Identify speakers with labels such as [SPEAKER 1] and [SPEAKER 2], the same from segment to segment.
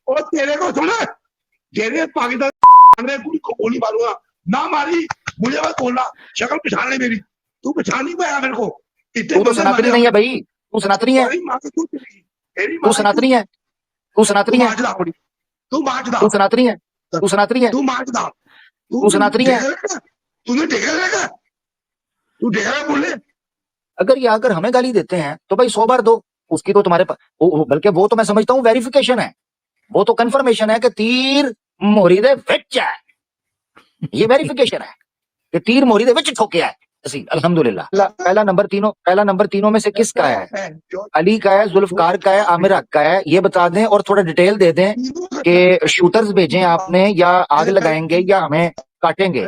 [SPEAKER 1] और तेरे को सुना, तेरे पाकिस्तान में गोली मारूंगा ना, मारी मुझे मत बोलना, शक्ल पहचान ले मेरी, तू पहचान नहीं पाया मेरे को।
[SPEAKER 2] तू तो सनातनी नहीं है भाई, तू सनातनी है, तू सनातनी है, तू सनातनी है,
[SPEAKER 1] तू माचदा,
[SPEAKER 2] तू सनातनी है, तू सनातनी है,
[SPEAKER 1] तू माचदा,
[SPEAKER 2] तू सनातनी है।
[SPEAKER 1] तूने देखा रहेगा, तू देख रहा बोले।
[SPEAKER 2] अगर हमें गाली देते हैं तो भाई 100 बार दो, उसकी तो तुम्हारे पास, बल्कि वो तो मैं समझता हूँ वेरिफिकेशन है, वो तो कंफर्मेशन है कि तीर मोरी दे विच है, ये वेरिफिकेशन है कि तीर मोरी दे विच ठोके है। अल्हम्दुलिल्लाह। पहला नंबर तीनों में से किसका है? अली का है, जुल्फकार का है, आमिर हक का है? ये बता दें और थोड़ा डिटेल दे दें कि शूटर्स भेजें आपने या आग लगाएंगे या हमें काटेंगे।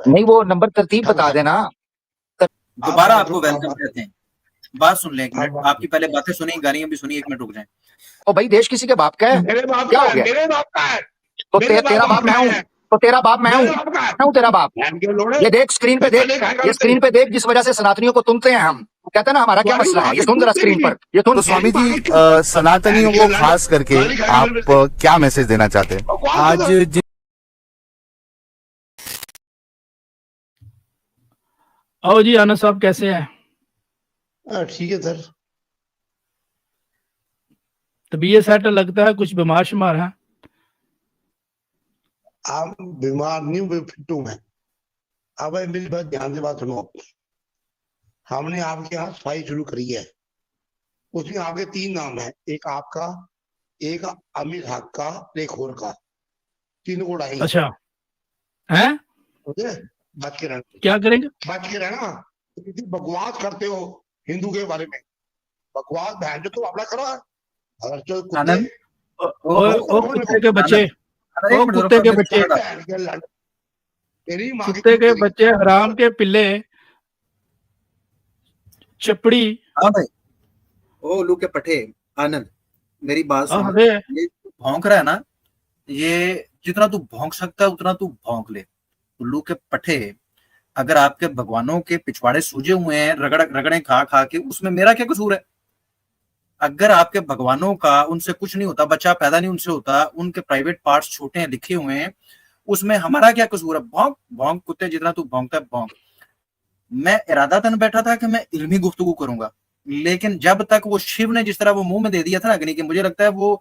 [SPEAKER 2] नहीं, वो नंबर तरतीब बता देना।
[SPEAKER 3] दोबारा आपको वेलकम कहते हैं। बात सुन लें एक मिनट, आपकी पहले बातें सुनी, गालियां भी सुनी, 1 मिनट रुक जाएं।
[SPEAKER 2] ओ भाई, देश किसी के बाप का है?
[SPEAKER 1] मेरे बाप
[SPEAKER 2] क्या
[SPEAKER 1] का
[SPEAKER 2] हो गया?
[SPEAKER 1] मेरे बाप का है,
[SPEAKER 2] तो तेरा बाप मैं हूँ, तो तेरा बाप मैं हूँ, तेरा बाप। ये देख स्क्रीन पे देख, ये स्क्रीन पे देख, जिस वजह से सनातनियों को तुमते हैं हम, कहते हैं ना हमारा क्या मसला है, ये सुन जरा स्क्रीन पर, ये सुन।
[SPEAKER 4] तो स्वामी जी, सनातनियों को खास करके आप क्या मैसेज देना चाहते हैं आज?
[SPEAKER 5] आओ जी, आनंद साहब कैसे हैं?
[SPEAKER 1] ठीक है सर।
[SPEAKER 5] तबीयत सेट लगता है, कुछ बीमार शुमार है?
[SPEAKER 1] आप बीमार नहीं हुए, फिट्टू में। अब मेरी बात ध्यान से बात सुनो, हमने आपके यहाँ सफाई शुरू करी है, उसमें आपके 3 नाम है, एक आपका, एक आमिर हक का, एक और का, 3 को उड़ाएंगे।
[SPEAKER 5] अच्छा है,
[SPEAKER 1] बच के रहना,
[SPEAKER 5] क्या करेंगे?
[SPEAKER 1] बच के रहना। बकवास करते हो हिंदू के बारे में, बकवास बहन जो तुम अपना करो। अगर जो
[SPEAKER 3] आनंद,
[SPEAKER 5] ओ कुत्ते के बच्चे, ओ कुत्ते के बच्चे, कुत्ते के बच्चे, हराम के पिल्ले, चपड़ी।
[SPEAKER 3] हाँ भाई, ओ लू के पठे। आनंद, मेरी बात सुन, ये भौंक रहा है ना, ये जितना तू भौंक सकता है उतना तू भौंक ले। उल्लू के पठे, अगर आपके भगवानों के पिछवाड़े सूजे हुए हैं रगड़े खा खा के, उसमें मेरा क्या कसूर है? अगर आपके भगवानों का उनसे कुछ नहीं होता, बच्चा पैदा नहीं उनसे होता, उनके प्राइवेट पार्ट्स छोटे हैं, लिखे हुए हैं, उसमें हमारा क्या कसूर है? भौंक भौंक कुत्ते, जितना तू भौंकता है भौंक। मैं इरादतन बैठा था कि मैं इल्मी गुफ्तगू करूंगा, लेकिन जब तक वो शिव ने जिस तरह वो मुंह में दे दिया था ना अग्नि के, मुझे लगता है वो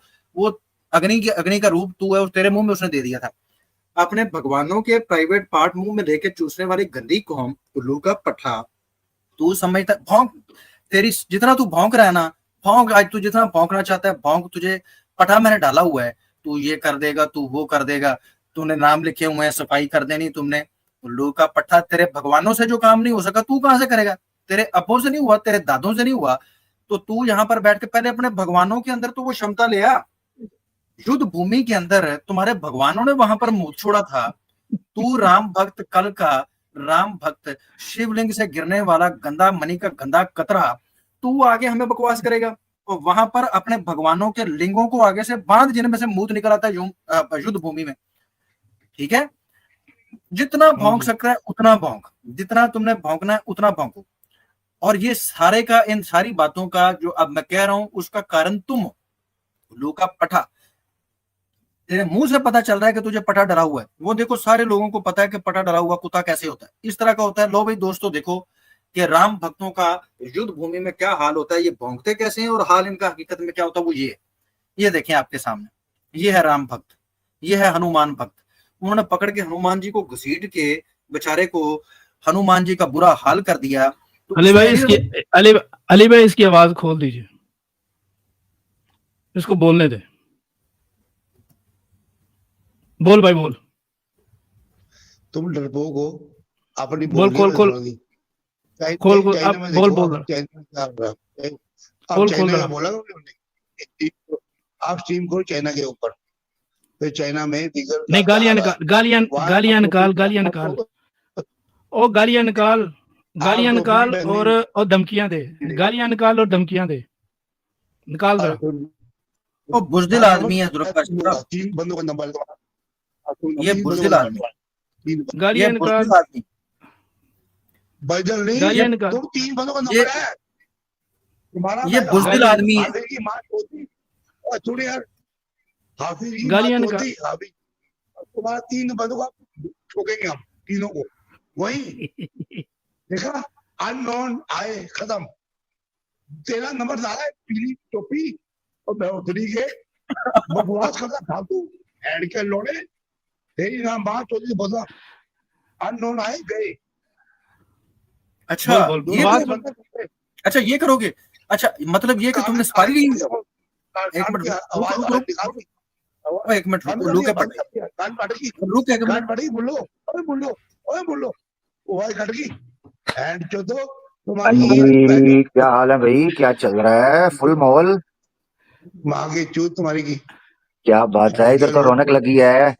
[SPEAKER 3] अग्नि का रूप तू है और तेरे मुंह में उसने दे दिया था। अपने भगवानों के प्राइवेट पार्ट मुंह में लेके चूसने वाली गंदी कौम, उल्लू का पठा, तू समझता? भौंक, तेरी जितना तू भौंक रहा है ना, भौंक, आज तू जितना भौंकना चाहता है भौंक। तुझे पठा मैंने डाला हुआ है, तू ये कर देगा, तू वो कर देगा, तूने नाम लिखे हुए हैं, सफाई कर देनी तुमने। उल्लू का पठा, तेरे भगवानों से जो काम नहीं हो सका तू कहां से करेगा? तेरे अब्बों से नहीं हुआ, तेरे दादों से नहीं हुआ, तो तू यहाँ पर बैठ के पहले अपने भगवानों के अंदर तो वो क्षमता ले आ। युद्ध भूमि के अंदर तुम्हारे भगवानों ने वहां पर मुंह छोड़ा था, तू राम भक्त, कल का राम भक्त, शिवलिंग से गिरने वाला गंदा मणि का गंदा कतरा, तू आगे हमें बकवास करेगा और वहां पर अपने भगवानों के लिंगों को आगे से बांध, जिनमें से मूत निकल आता है युद्ध भूमि में। ठीक है, जितना भौंक सकता है उतना भौंक, जितना तुमने भौंकना है उतना भौंको। और ये सारे का, इन सारी बातों का जो अब मैं कह रहा हूं उसका कारण तुम हो, उल्लू का पठा। तेरे मुंह से पता चल रहा है कि तुझे पटा डरा हुआ है। वो देखो, सारे लोगों को पता है कि पटा डरा हुआ कुत्ता कैसे होता है, इस तरह का होता है। लो भाई दोस्तों, देखो कि राम भक्तों का युद्ध भूमि में क्या हाल होता है, ये भौंकते कैसे हैं और हाल इनका हकीकत में क्या होता है, वो ये देखें आपके सामने। ये है राम भक्त, ये है हनुमान भक्त। उन्होंने पकड़ के हनुमान जी को घसीट के बेचारे को हनुमान जी का बुरा हाल कर दिया। तो
[SPEAKER 5] अली भाई इसकी आवाज खोल दीजिए, इसको बोलने दे। बोल भाई बोल।
[SPEAKER 1] तुम डरपोक हो, अपनी
[SPEAKER 5] बोल, खोल
[SPEAKER 1] बोल बोला आप स्ट्रीम खोल चाइना के ऊपर, फिर चाइना में
[SPEAKER 5] नहीं, गालियां निकाल, ओ गालियां निकाल और धमकियां दे, गालियां निकाल और धमकियां दे, निकाल दे।
[SPEAKER 3] वो बुज़दिल आदमी है,
[SPEAKER 1] बंदों का नंबर,
[SPEAKER 3] ये बुज़दिल आदमी,
[SPEAKER 5] गालियां निकाल,
[SPEAKER 1] बजल नहीं, तुम 3 बंदों का नंबर है, तुम्हारा
[SPEAKER 3] ये
[SPEAKER 1] भाई
[SPEAKER 3] बुज़दिल
[SPEAKER 1] हाफिज
[SPEAKER 3] आदमी है।
[SPEAKER 1] हाफिज की माँ चोती और सुन यार, हाफिज की माँ
[SPEAKER 5] गालियां निकाल
[SPEAKER 1] चोती हाफिज, तुम्हारा 3 बंदों का ठोकेंगे हम तीनों को वही। देखा, अननोन आए खत्म, तेरा नंबर ज्यादा है, पीली टोपी और बेहोदरी के बकवास करता फालतू एड के लोड़े, तेरी नाम बात होती बदला, अननोन आए गए,
[SPEAKER 3] अच्छा
[SPEAKER 5] बोल
[SPEAKER 3] ये
[SPEAKER 5] बात
[SPEAKER 1] बंदे करते
[SPEAKER 3] अच्छा ये करोगे। अच्छा मतलब ये कि तुमने सफारी ली। एक
[SPEAKER 1] कान
[SPEAKER 3] मिनट
[SPEAKER 1] की
[SPEAKER 3] रुक
[SPEAKER 1] आवाज
[SPEAKER 3] रुक
[SPEAKER 1] आवाज
[SPEAKER 3] रुक
[SPEAKER 1] निकाल दी,
[SPEAKER 3] रुक एक मिनट
[SPEAKER 1] बंद
[SPEAKER 3] रुक
[SPEAKER 1] कर
[SPEAKER 3] लू
[SPEAKER 1] दिया,
[SPEAKER 3] के
[SPEAKER 1] बंद
[SPEAKER 3] पटे
[SPEAKER 1] कर दिया, कान फट गई,
[SPEAKER 3] रुक एक
[SPEAKER 1] कान
[SPEAKER 3] मिनट।
[SPEAKER 1] फट गई, बोलो ओए बोलो ओए बोलो, आवाज कट गई एंड चोदो
[SPEAKER 2] हाँ
[SPEAKER 1] तुम्हारी
[SPEAKER 2] जी, क्या हाल है भाई, क्या चल रहा है? फुल माहौल,
[SPEAKER 1] माँ की चूत तुम्हारी की।
[SPEAKER 2] क्या बात है, इधर तो रौनक लगी है।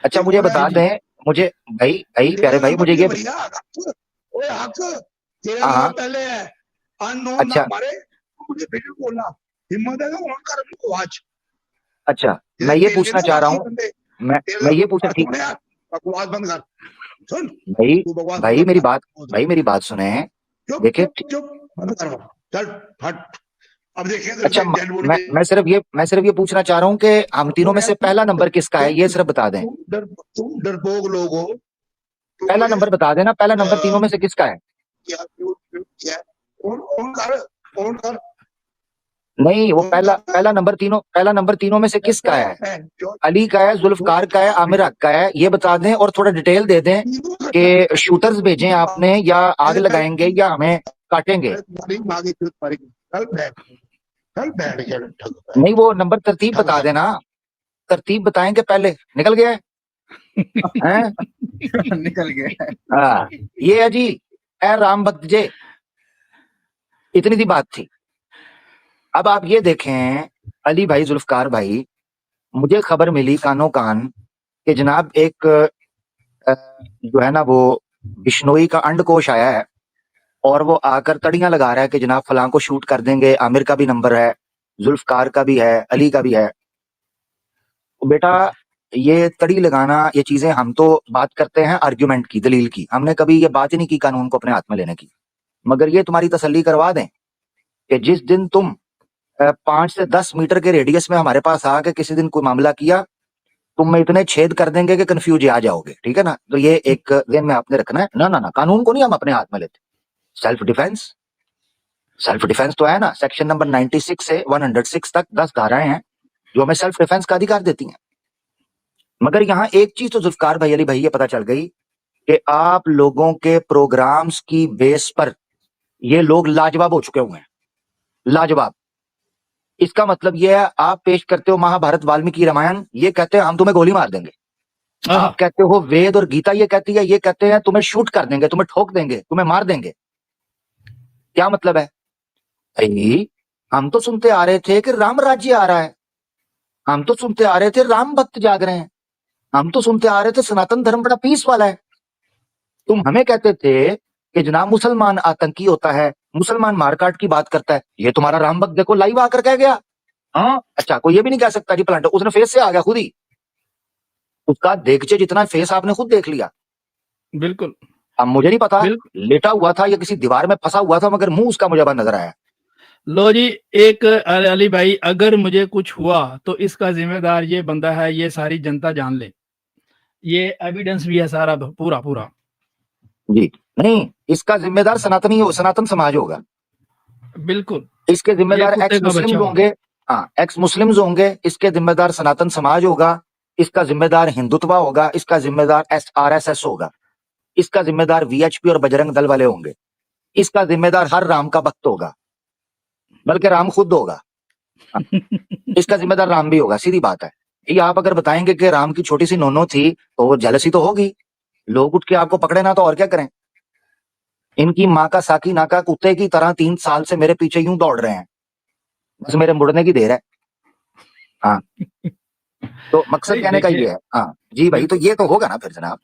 [SPEAKER 2] अच्छा
[SPEAKER 1] ये
[SPEAKER 2] मुझे
[SPEAKER 1] कौन है?
[SPEAKER 2] बता दें, मुझे भाई भाई प्यारे
[SPEAKER 1] तेरा
[SPEAKER 2] भाई
[SPEAKER 1] नंबर
[SPEAKER 2] मुझे
[SPEAKER 1] नहीं है
[SPEAKER 2] ये
[SPEAKER 1] भैया, ओए हक, तेरा
[SPEAKER 2] हाँ
[SPEAKER 1] नंबर
[SPEAKER 2] हाँ,
[SPEAKER 1] पहले है, अननोन ना
[SPEAKER 2] अच्छा
[SPEAKER 1] मारे, मुझे फिर बोलना, हिम्मत है तो ऑन कर अपनी आवाज,
[SPEAKER 2] अच्छा, मैं
[SPEAKER 1] तेरे
[SPEAKER 2] ये
[SPEAKER 1] तेल के
[SPEAKER 2] पूछना
[SPEAKER 1] ना
[SPEAKER 2] चाह रहा
[SPEAKER 1] बाकी
[SPEAKER 2] हूँ,
[SPEAKER 1] बंदे,
[SPEAKER 2] मैं ये पूछना ठीक
[SPEAKER 1] सुन यार, बकवास बंद कर, सुन
[SPEAKER 2] भाई
[SPEAKER 1] तू बकवास
[SPEAKER 2] भाई
[SPEAKER 1] बंद
[SPEAKER 2] मेरी
[SPEAKER 1] कर,
[SPEAKER 2] बात, भाई मेरी बात सुने।
[SPEAKER 1] चुप
[SPEAKER 2] देखिए
[SPEAKER 1] चुप चुप, बंद कर, चल हट, अब देखिए तेरे
[SPEAKER 2] अच्छा
[SPEAKER 1] से डेड बॉडी पे,
[SPEAKER 2] मैं सिर्फ ये पूछना चाह रहा हूँ कि हम तीनों में से पहला नंबर किसका है, ये सिर्फ बता दें।
[SPEAKER 1] तुम डरपोक लोग हो, तुम
[SPEAKER 2] पहला
[SPEAKER 1] मुझे
[SPEAKER 2] नंबर बता देना, पहला नंबर तीनों में से किसका है?
[SPEAKER 1] क्या क्या ऑन कर, ऑन कर,
[SPEAKER 2] नहीं, वो
[SPEAKER 1] ऑन कर,
[SPEAKER 2] पहला नंबर तीनों में से किसका है?
[SPEAKER 1] जो
[SPEAKER 2] अली का है, जुल्फकार का है, आमिर हक का है? ये बता दें और थोड़ा डिटेल दे दें कि शूटर्स भेजें आपने या आग लगाएंगे या हमें काटेंगे।
[SPEAKER 1] तुम्हारी माँ की चूत मारी, कल बैठ गया ठग
[SPEAKER 2] नहीं, वो नंबर तरतीब
[SPEAKER 1] ठग
[SPEAKER 2] बता
[SPEAKER 1] सब,
[SPEAKER 2] देना, तरतीब बताएंगे पहले। निकल गया है?
[SPEAKER 3] निकल गया।
[SPEAKER 2] हाँ, ये है जी, ए राम भक्त जे, इतनी सी बात थी। अब आप ये देखें अली भाई, जुल्फकार भाई, मुझे खबर मिली कानो कान कि जनाब एक जो है ना वो बिश्नोई का अंडकोश आया है और वो आकर तड़ियां लगा रहा है कि जनाब फलां को शूट कर देंगे, आमिर का भी नंबर है, जुल्फकार का भी है, अली का भी है। तो बेटा ये तड़ी लगाना, ये चीजें हम तो बात करते हैं आर्ग्यूमेंट की, दलील की, हमने कभी ये बात ही नहीं की कानून को अपने हाथ में लेने की। मगर ये तुम्हारी तसल्ली करवा दें कि जिस दिन तुम 5 से 10 मीटर के रेडियस में हमारे पास आके किसी दिन कोई मामला किया, तुम में इतने छेद कर देंगे कि कंफ्यूज आ जाओगे, ठीक है ना? तो ये एक ध्यान में आपने रखना है। ना ना ना, कानून को नहीं हम अपने हाथ में लेते। सेल्फ डिफेंस, सेल्फ डिफेंस तो है ना, सेक्शन नंबर 96 से 106 तक 10 धाराएं हैं जो हमें सेल्फ डिफेंस का अधिकार देती हैं। मगर यहाँ एक चीज तो जुल्फकार भाई, अली भाई, ये पता चल गई कि आप लोगों के प्रोग्राम्स की बेस पर ये लोग लाजवाब हो चुके हुए हैं, लाजवाब। इसका मतलब ये है, आप पेश करते हो महाभारत वाल्मीकि रामायण, ये कहते हैं हम तुम्हें गोली मार देंगे। आप कहते हो वेद और गीता, ये कहती है, ये कहते हैं तुम्हें शूट कर देंगे, तुम्हें ठोक देंगे, तुम्हें मार देंगे। क्या मतलब है भाई? हम तो सुनते आ रहे थे कि राम राज्य आ रहा है, हम तो सुनते आ रहे थे राम भक्त जाग रहे हैं, हम तो सुनते आ रहे थे सनातन धर्म बड़ा पीस वाला है। तुम हमें कहते थे कि जनाब मुसलमान आतंकी होता है, मुसलमान मारकाट की बात करता है। ये तुम्हारा राम भक्त देखो लाइव आकर कह गया। हाँ अच्छा, कोई ये भी नहीं कह सकता जी प्लांट, उसने फेस से आ गया खुद ही, उसका देखचे जितना फेस आपने खुद देख लिया।
[SPEAKER 5] बिल्कुल।
[SPEAKER 2] अब मुझे नहीं पता लेटा हुआ था या किसी दीवार में फंसा हुआ था, मगर मुंह उसका मुझे बंद नजर आया।
[SPEAKER 5] लो जी, एक अली भाई, अगर मुझे कुछ हुआ तो इसका जिम्मेदार ये बंदा है, ये सारी जनता जान ले, ये एविडेंस भी है सारा पूरा पूरा।
[SPEAKER 2] जी नहीं, इसका जिम्मेदार सनातन समाज होगा।
[SPEAKER 5] बिल्कुल,
[SPEAKER 2] इसके जिम्मेदार एक्स मुस्लिम होंगे। हाँ, एक्स मुस्लिम्स होंगे, इसके जिम्मेदार सनातन समाज होगा, इसका जिम्मेदार हिंदुत्व होगा, इसका जिम्मेदार RSS होगा, इसका जिम्मेदार VHP और बजरंग दल वाले होंगे, इसका जिम्मेदार हर राम का भक्त होगा, बल्कि राम खुद होगा। इसका जिम्मेदार राम भी होगा, सीधी बात है। ये आप अगर बताएंगे कि राम की छोटी सी नोनो थी तो वो जेलसी तो होगी, लोग उठ के आपको पकड़े ना तो और क्या करें। इनकी माँ का साकी नाका कुत्ते की तरह 3 साल से मेरे पीछे यूं दौड़ रहे हैं, बस मेरे मुड़ने की देर है। हाँ, तो मकसद कहने का ये है। हाँ जी भाई, तो ये तो होगा ना फिर जनाब।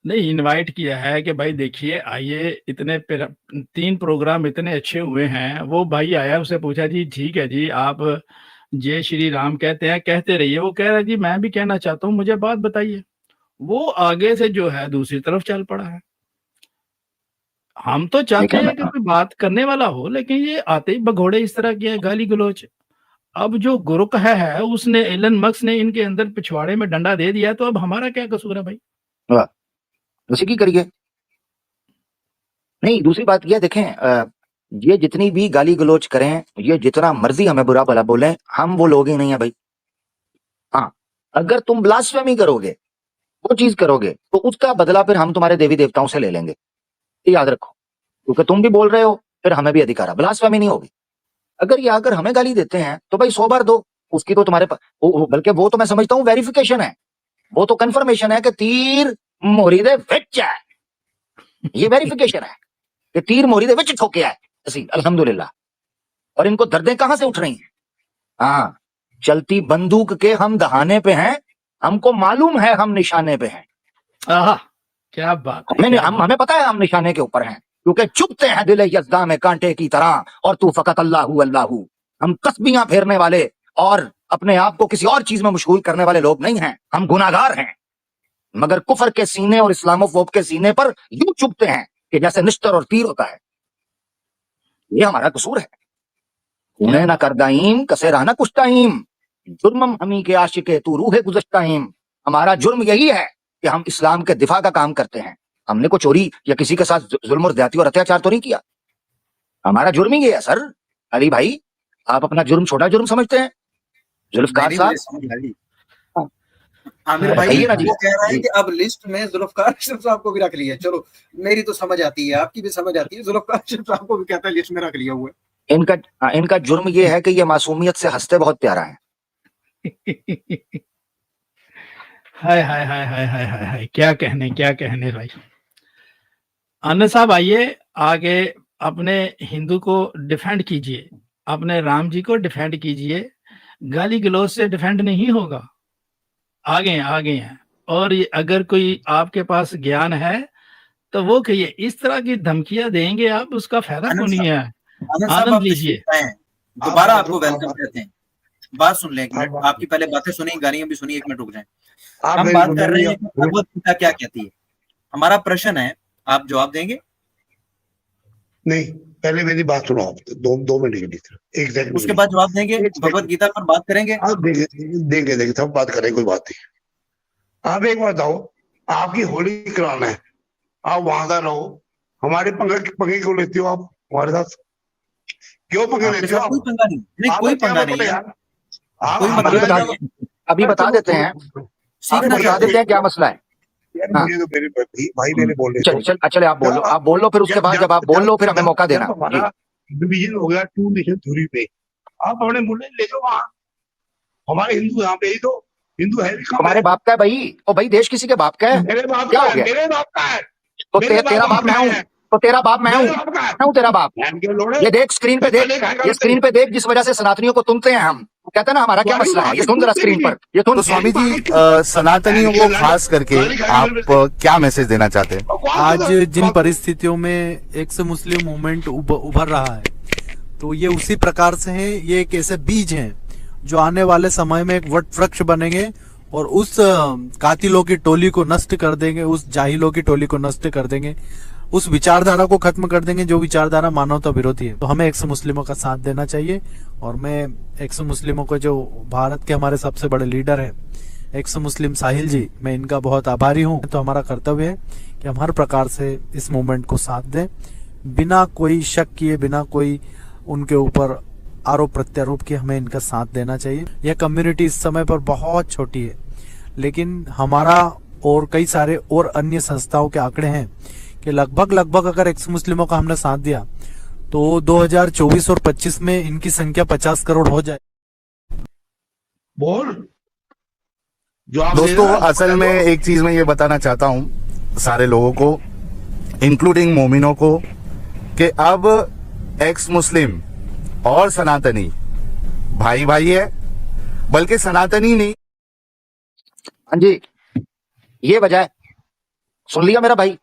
[SPEAKER 5] नहीं, इनवाइट किया है कि भाई देखिए आइए, इतने 3 प्रोग्राम इतने अच्छे हुए हैं। वो भाई आया, उसे पूछा जी ठीक है जी, आप जय श्री राम कहते हैं, कहते रहिए। वो कह रहा है जी मैं भी कहना चाहता हूँ, मुझे बात बताइए। वो आगे से जो है दूसरी तरफ चल पड़ा है। हम तो चाहते
[SPEAKER 2] लेकिन
[SPEAKER 5] हैं कि कोई बात करने वाला हो, लेकिन ये आते ही भगोड़े इस तरह किया, गाली गलौच। अब जो गुरुक है उसने, एलन मस्क ने इनके अंदर पिछवाड़े में डंडा दे दिया, तो अब हमारा क्या कसूर है भाई?
[SPEAKER 2] वाह, उसी की करिए। नहीं, दूसरी बात यह देखें, ये जितनी भी गाली गलौच करें, ये जितना मर्जी हमें बुरा भला बोलें, हम वो लोग ही नहीं है भाई। हाँ, अगर तुम ब्लास्फेमी करोगे, वो चीज करोगे, तो उसका बदला फिर हम तुम्हारे देवी देवताओं से ले लेंगे, ये याद रखो। क्योंकि तुम भी बोल रहे हो, फिर हमें भी अधिकार है। ब्लास्फेमी नहीं होगी। अगर ये आकर हमें गाली देते हैं तो भाई 100 बार दो, उसकी तो तुम्हारे बल्कि वो तो मैं समझता हूँ वेरिफिकेशन है, वो तो कंफर्मेशन है कि तीर मोहरी दे विच है। ये वेरिफिकेशन है कि तीर मोहरी दे विच ठोके है ਅਸੀਂ, अल्हम्दुलिल्लाह। और इनको दर्दें कहां से उठ रही हैं? हाँ, चलती बंदूक के हम दहाने पे हैं, हमको मालूम है हम निशाने पे हैं।
[SPEAKER 5] आहा, क्या बात है, क्या बात।
[SPEAKER 2] हमें पता है हम निशाने के ऊपर हैं, क्योंकि चुभते हैं दिल यज़्दा में कांटे की तरह, और तू फकत अल्लाहू अल्लाहू। हम तस्बीहां फेरने वाले और अपने आप को किसी और चीज में मशगूल करने वाले लोग नहीं हैं, हम गुनाहगार हैं, मगर कुफर के सीने और इस्लामोफोब के सीने पर यूं चुभते हैं कि जैसे निश्तर और तीर होता है। ये हमारा कसूर है। उन्हें ना करदाइम कसे रहना कुछ टाइम, जुर्मम हमी के आशिके तू रूहे गुज़श्ताइम। हमारा जुर्म यही है कि हम इस्लाम के दिफा का काम करते हैं। हमने को चोरी या किसी के साथ जुल्म और ज्यादती और अत्याचार तो नहीं किया। हमारा जुर्म ही ये है सर। अली भाई, आप अपना जुर्म छोटा जुर्म समझते हैं? जुल्फकार साहब,
[SPEAKER 3] आमिर भाई
[SPEAKER 2] बताइए ना जी।
[SPEAKER 3] वो कह रहा है कि अब लिस्ट में जुल्फकार साहब को भी रख लिया। चलो, मेरी तो समझ आती है, आपकी भी समझ आती है। जुल्फकार साहब को भी कहता है लिस्ट में रख लिया हुआ है।
[SPEAKER 2] इनका जुर्म ये है कि ये मासूमियत से हंसते बहुत प्यारा है।
[SPEAKER 5] हाय हाय हाय हाय हाय हाय हाय, क्या कहने भाई। आनंद साहब आइए आगे, अपने हिंदू को डिफेंड कीजिए, अपने राम जी को डिफेंड कीजिए। गाली गलौज से डिफेंड नहीं होगा। आगे हैं। और ये अगर कोई आपके पास ज्ञान है तो वो कहिए। इस तरह की धमकियां देंगे आप, उसका फायदा को नहीं है। आनंद लीजिए।
[SPEAKER 3] दोबारा आपको वेलकम कहते हैं। बात सुन लें एक मिनट, आपकी पहले बातें सुनी, गालियां भी सुनी, एक मिनट रुक जाएं। हम बात कर रहे हैं कि भगवत गीता क्या कहती है। हमारा प्रश्न है, आप जवाब देंगे?
[SPEAKER 1] नहीं, पहले मेरी बात सुनो आप, दो मिनट के लिए, एक सेकंड।
[SPEAKER 3] उसके बाद जवाब देंगे, भगवत गीता पर बात करेंगे।
[SPEAKER 1] आप देंगे सब बात करें, कोई बात नहीं। आप एक बात बताओ, आपकी होली कराना है, आप वहां का रहो, हमारे पंगे क्यों लेते हो आप हमारे साथ? क्यों पंगे लेते हो?
[SPEAKER 3] कोई पंगा नहीं, कोई पंगा नहीं है।
[SPEAKER 2] अभी बता देते हैं, क्या मसला है।
[SPEAKER 1] मुझे तो मेरे भाई मेरे बोल रहे।
[SPEAKER 2] चले आप बोल लो, फिर उसके बाद जब आप बोल लो फिर हमें मौका देना।
[SPEAKER 1] डिवीजन हो गया 2 नेशन थ्योरी पे, आप अपने मुल्ले ले जाओ वहां। हमारे हिंदू यहाँ पे ही तो हिंदू है,
[SPEAKER 2] हमारे बाप का है भाई। ओ भाई, देश किसी के बाप का है?
[SPEAKER 1] मेरे बाप
[SPEAKER 2] क्या
[SPEAKER 1] का
[SPEAKER 2] हो गया?
[SPEAKER 1] मेरे बाप का है।
[SPEAKER 2] तो तेरा बाप मैं हूँ, तो तेरा बाप मैं हूँ, तेरा बाप। ये देख स्क्रीन पे देख, ये स्क्रीन पे देख, जिस वजह से सनातनियों को तुनते हैं हम। कहते हैं ना हमारा क्या मसला है, ये सुन जरा स्क्रीन पर। ये
[SPEAKER 4] तो स्वामी जी, सनातनियों को खास करके आप क्या मैसेज देना चाहते हैं?
[SPEAKER 6] आज जिन परिस्थितियों में एक्स मुस्लिम मूवमेंट उभर रहा है, तो ये उसी प्रकार से है। ये एक ऐसे बीज हैं जो आने वाले समय में एक वट वृक्ष बनेंगे और उस कातिलों की टोली को नष्ट कर देंगे, उस जाहिलों की टोली को नष्ट कर देंगे, उस विचारधारा को खत्म कर देंगे जो विचारधारा मानवता विरोधी है। तो हमें एक्स मुस्लिमों का साथ देना चाहिए। और मैं एक्स मुस्लिमों को, जो भारत के हमारे सबसे बड़े लीडर है एक्स मुस्लिम साहिल जी, मैं इनका बहुत आभारी हूँ। तो हमारा कर्तव्य है कि हम हर प्रकार से इस मूवमेंट को साथ दें, बिना कोई शक किए, बिना कोई उनके ऊपर आरोप प्रत्यारोप किए हमें इनका साथ देना चाहिए। यह कम्युनिटी इस समय पर बहुत छोटी है, लेकिन हमारा और कई सारे और अन्य संस्थाओं के आंकड़े हैं कि लगभग अगर एक्स मुस्लिमों का हमने साथ दिया तो 2024 और 25 में इनकी संख्या 50 करोड़ हो जाए।
[SPEAKER 1] बोल
[SPEAKER 4] दोस्तों, असल में एक चीज मैं ये बताना चाहता हूँ सारे लोगों को, इंक्लूडिंग मोमिनों को, कि अब एक्स मुस्लिम और सनातनी भाई है, बल्कि सनातनी नहीं।
[SPEAKER 2] हाँ जी, ये वजह है। सुन लिया मेरा भाई?